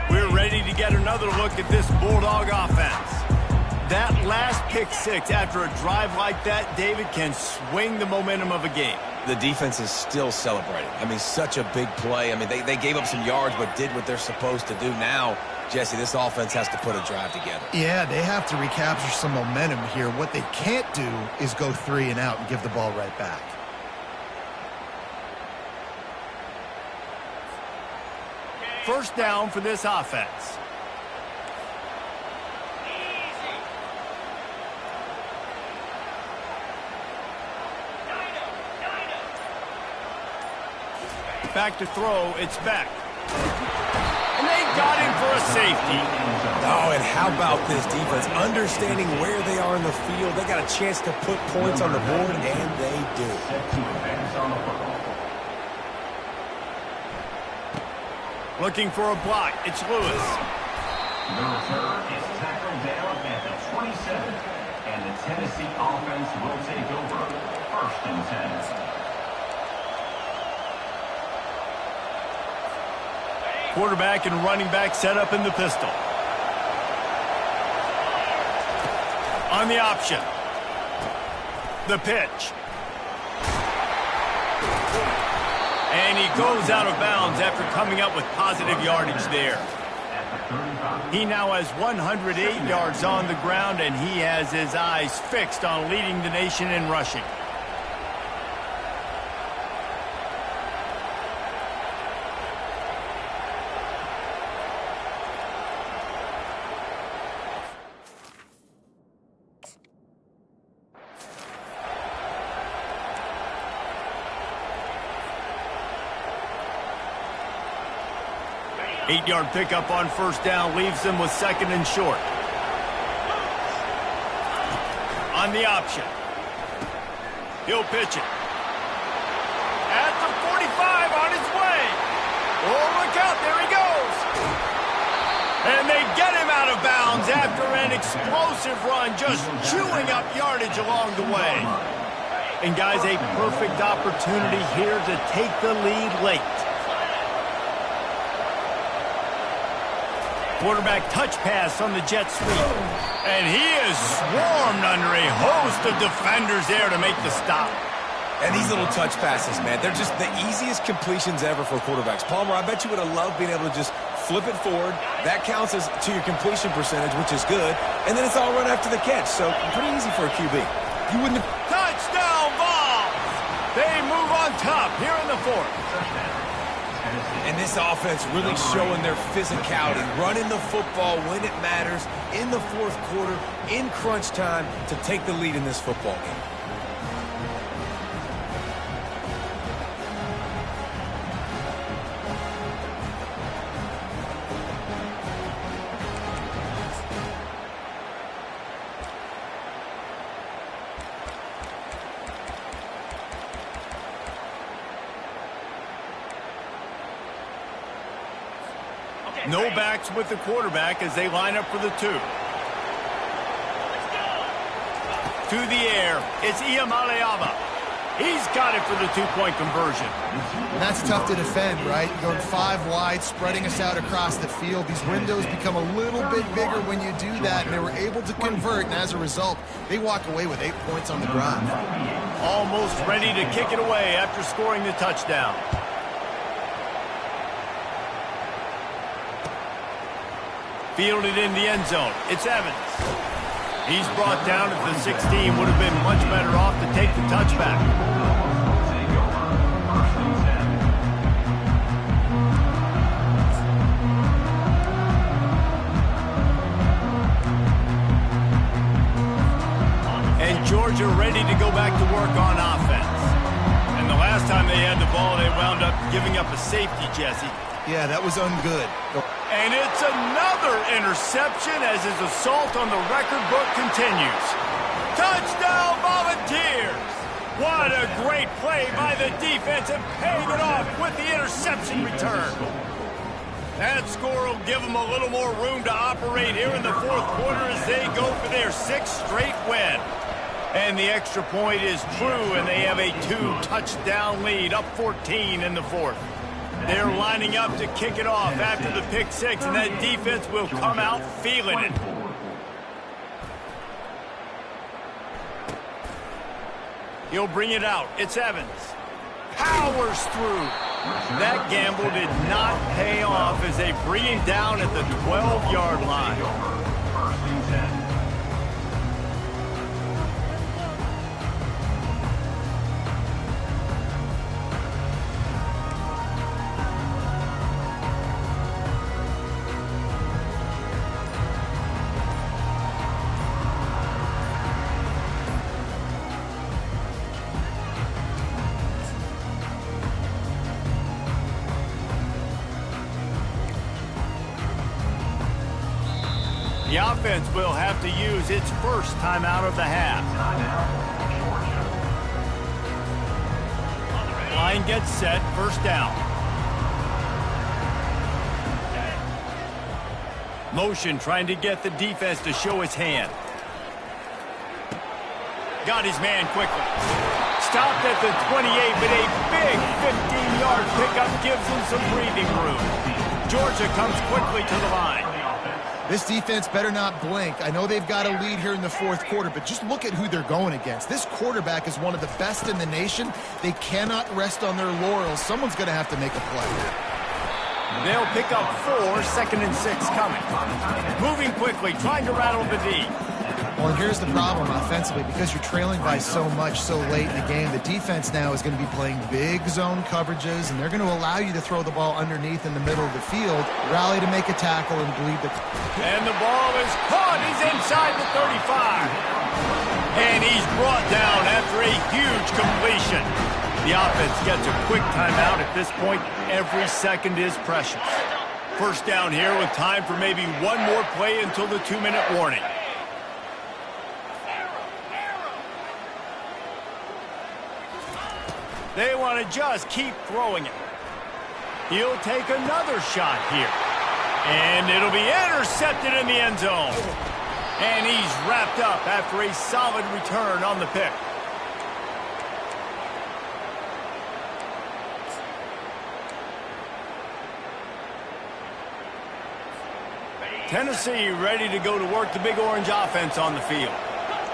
We're ready to get another look at this Bulldog offense. That last pick six after a drive like that, David, can swing the momentum of a game.
The defense is still celebrating. I mean, such a big play. I mean, they gave up some yards but did what they're supposed to do. Now, Jesse, this offense has to put a drive together.
yeah, they have to recapture some momentum here. What they can't do is go 3 and out and give the ball right back.
First down for this offense. Back to throw, it's back. And they got him for a safety.
Oh, and how about this defense? Understanding where they are in the field. They got a chance to put points on the board, and they do.
Looking for a block, it's Lewis.
The return is tackled down at the 27, and the Tennessee offense will take over. 1st and 10.
Quarterback and running back set up in the pistol. On the option. The pitch. And he goes out of bounds after coming up with positive yardage there. He now has 108 yards on the ground, and he has his eyes fixed on leading the nation in rushing. Eight-yard pickup on first down leaves them with 2nd and short. On the option. He'll pitch it. At the 45 on his way. And they get him out of bounds after an explosive run, just chewing up yardage along the way. And guys, a perfect opportunity here to take the lead late. Quarterback touch pass on the jet sweep. And he is swarmed under a host of defenders there to make the stop.
And these little touch passes, man, they're just the easiest completions ever for quarterbacks. Palmer, I bet you would have loved being able to just flip it forward. That counts as to your completion percentage, which is good. And then it's all run after the catch, so pretty easy for a QB. You wouldn't have...
Touchdown ball! They move on top here in the fourth.
And this offense really showing their physicality, running the football when it matters, in the fourth quarter, in crunch time, to take the lead in this football game.
No backs with the quarterback as they line up for the two. To the air, it's Iamaleava. He's got it for the two-point conversion.
And that's tough to defend, right? Going 5 wide, spreading us out across the field. These windows become a little bit bigger when you do that, and they were able to convert, and as a result, they walk away with 8 points on the drive.
Almost ready to kick it away after scoring the touchdown. Fielded in the end zone. It's Evans. He's brought down at the 16. Would have been much better off to take the touchback. And Georgia ready to go back to work on offense. And the last time they had the ball, they wound up giving up a safety, Jesse.
Yeah, that was ungood.
And it's another interception as his assault on the record book continues. Touchdown, Volunteers! What a great play by the defense and paying it off with the interception return. That score will give them a little more room to operate here in the fourth quarter as they go for their 6th straight win. And the extra point is true, and they have a 2-touchdown lead, up 14 in the fourth. They're lining up to kick it off after the pick 6, and that defense will come out feeling it. He'll bring it out. It's Evans. Powers through. That gamble did not pay off as they bring him down at the 12-yard line. The offense will have to use its first timeout of the half. Line gets set, first down. Motion trying to get the defense to show his hand. Got his man quickly. Stopped at the 28, but a big 15-yard pickup gives him some breathing room. Georgia comes quickly to the line.
This defense better not blink. I know they've got a lead here in the fourth quarter, but just look at who they're going against. This quarterback is one of the best in the nation. They cannot rest on their laurels. Someone's going to have to make a play.
They'll pick up 4, 2nd and 6 coming. Moving quickly, trying to rattle the D.
Well, and here's the problem offensively. Because you're trailing by so much so late in the game, the defense now is going to be playing big zone coverages, and they're going to allow you to throw the ball underneath in the middle of the field, rally to make a tackle, and bleed the...
And the ball is caught. He's inside the 35. And he's brought down after a huge completion. The offense gets a quick timeout at this point. Every second is precious. First down here with time for maybe one more play until the 2-minute warning. They want to just keep throwing it. He'll take another shot here. And it'll be intercepted in the end zone. And he's wrapped up after a solid return on the pick. Tennessee ready to go to work the Big Orange offense on the field.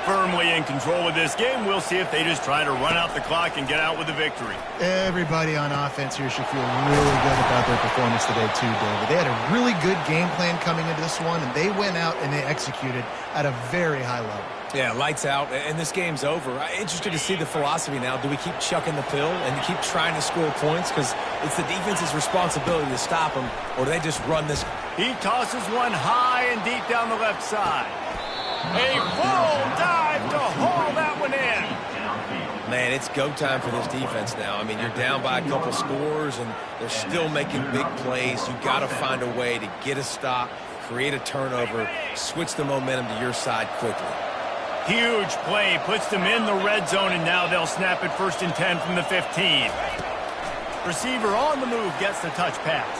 Firmly in control of this game. We'll see if they just try to run out the clock and get out with the victory.
Everybody on offense here should feel really good about their performance today too, David. They had a really good game plan coming into this one, and they went out and they executed at a very high level.
Yeah, lights out, and this game's over. I'm interested to see the philosophy now. Do we keep chucking the pill and keep trying to score points? Because it's the defense's responsibility to stop them, or do they just run this?
He tosses one high and deep down the left side. A full dive to haul that one in.
Man, it's go time for this defense now. I mean, you're down by a couple scores, and they're still making big plays. You've got to find a way to get a stop, create a turnover, switch the momentum to your side quickly.
Huge play, puts them in the red zone, and now they'll snap it 1st and 10 from the 15. Receiver on the move gets the touch pass.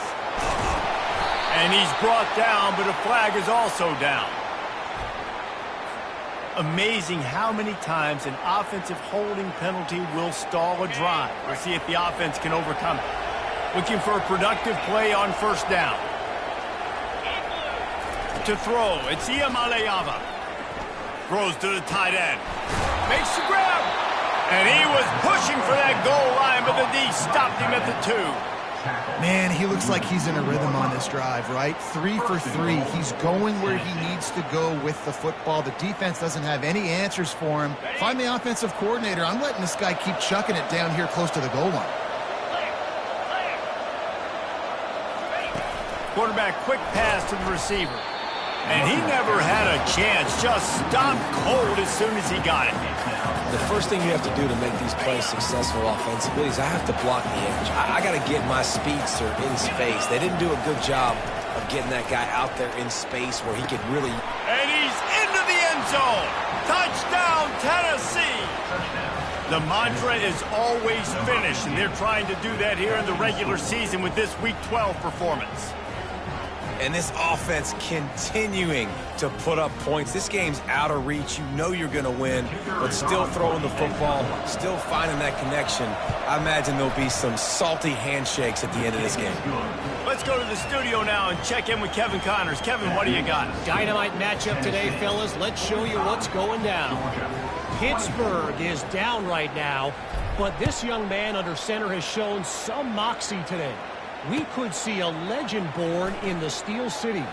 And he's brought down, but a flag is also down. Amazing how many times an offensive holding penalty will stall a drive. We'll see if the offense can overcome it. Looking for a productive play on 1st down. To throw, it's Iamaleava. Throws to the tight end. Makes the grab. And he was pushing for that goal line, but the D stopped him at the 2.
Man, he looks like he's in a rhythm on this drive, right? 3 for 3. He's going where he needs to go with the football. The defense doesn't have any answers for him. Find the offensive coordinator. I'm letting this guy keep chucking it down here close to the goal line.
Quarterback quick pass to the receiver. And he never had a chance. Just stopped cold as soon as he got it.
The first thing you have to do to make these plays successful offensively is I have to block the edge. I got to get my speedster in space. They didn't do a good job of getting that guy out there in space where he could really...
And he's into the end zone. Touchdown, Tennessee. The mantra is always finish, and they're trying to do that here in the regular season with this Week 12 performance.
And this offense continuing to put up points. This game's out of reach. You know you're going to win, but still throwing the football, still finding that connection. I imagine there'll be some salty handshakes at the end of this game.
Let's go to the studio now and check in with Kevin Connors. Kevin, what do you got?
Dynamite matchup today, fellas. Let's show you what's going down. Pittsburgh is down right now, but this young man under center has shown some moxie today. We could see a legend born in the Steel City.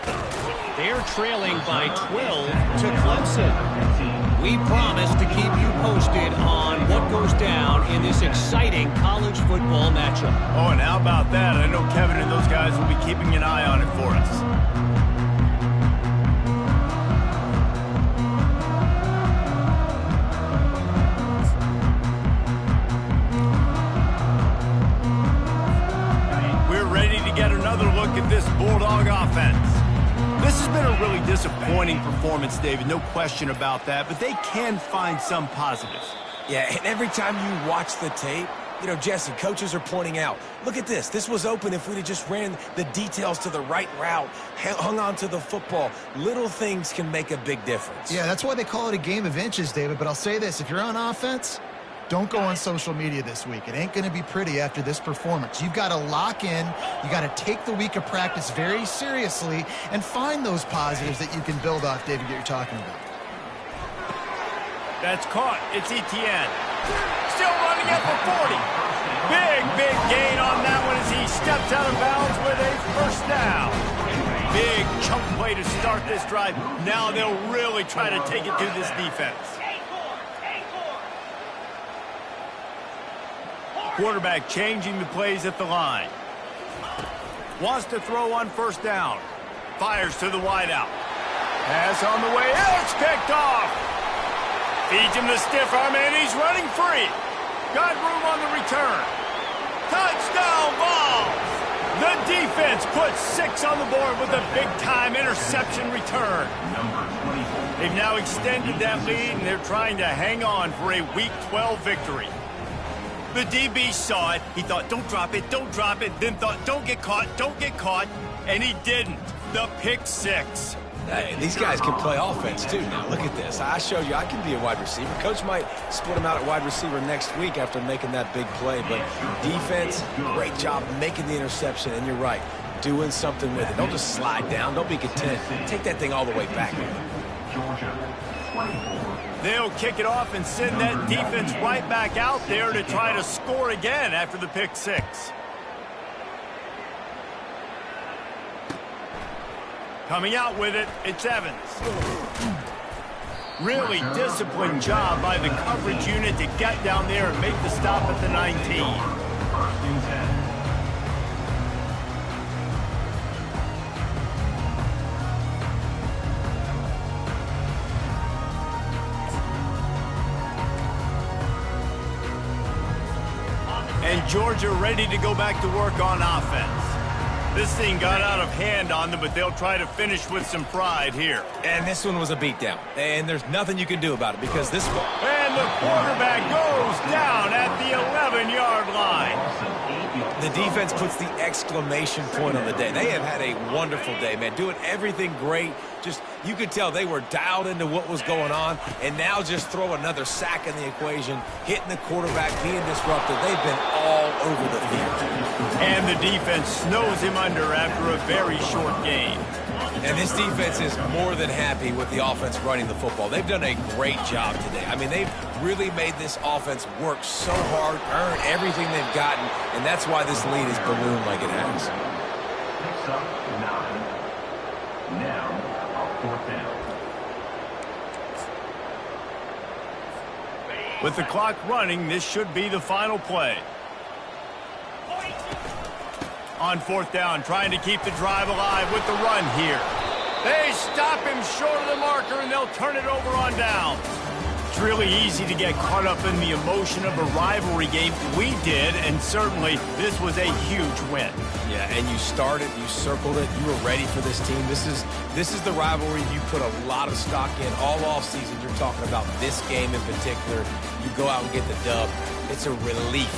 They're trailing by 12 to Clemson. We promise to keep you posted on what goes down in this exciting college football matchup.
Oh, and how about that? I know Kevin and those guys will be keeping an eye on it for us. Get another look at this Bulldog offense. This has been a really disappointing performance, David, no question about that, but they can find some positives.
Yeah, and every time you watch the tape, you know, Jesse, coaches are pointing out, look at this. This was open if we'd have just ran the details to the right route, hung on to the football. Little things can make a big difference.
Yeah, that's why they call it a game of inches, David, but I'll say this. If you're on offense, don't go on social media this week. It ain't going to be pretty after this performance. You've got to lock in. You got to take the week of practice very seriously and find those positives that you can build off, David, that you're talking about.
That's caught. It's Etienne. Still running at the 40. Big gain on that one as he steps out of bounds with a 1st down. Big chunk play to start this drive. Now they'll really try to take it to this defense. Quarterback changing the plays at the line. Wants to throw on 1st down. Fires to the wideout. Pass on the way. It's picked off. Feeds him the stiff arm, and he's running free. Got room on the return. Touchdown ball. The defense puts 6 on the board with a big-time interception return. They've now extended that lead, and they're trying to hang on for a Week 12 victory. The DB saw it. He thought, don't drop it, then thought, don't get caught, and he didn't. The pick six.
Hey, these guys can play offense, too. Now, look at this. I showed you I can be a wide receiver. Coach might split him out at wide receiver next week after making that big play. But defense, great job making the interception. And you're right, doing something with it. Don't just slide down. Don't be content. Take that thing all the way back.
They'll kick it off and send that defense right back out there to try to score again after the pick six. Coming out with it, it's Evans. Really disciplined job by the coverage unit to get down there and make the stop at the 19. And Georgia ready to go back to work on offense. This thing got out of hand on them, but they'll try to finish with some pride here.
And this one was a beatdown. And there's nothing you can do about it because this one...
And the quarterback goes down at the 11-yard line.
The defense puts the exclamation point on the day. They have had a wonderful day, man. Doing everything great. Just, you could tell they were dialed into what was going on. And now just throw another sack in the equation, hitting the quarterback, being disruptive. They've been all over the field.
And the defense snows him under after a very short game.
And this defense is more than happy with the offense running the football. They've done a great job today. I mean, they've really made this offense work so hard, earn everything they've gotten, and that's why this lead is ballooned like it has.
Picks up 9. Now, a 4th down.
With the clock running, this should be the final play. On 4th down, trying to keep the drive alive with the run here. They stop him short of the marker, and they'll turn it over on down. It's really easy to get caught up in the emotion of a rivalry game. We did, and certainly this was a huge win.
Yeah, and you started, you circled it, you were ready for this team. This is the rivalry you put a lot of stock in all offseason. You're talking about this game in particular. You go out and get the dub. It's a relief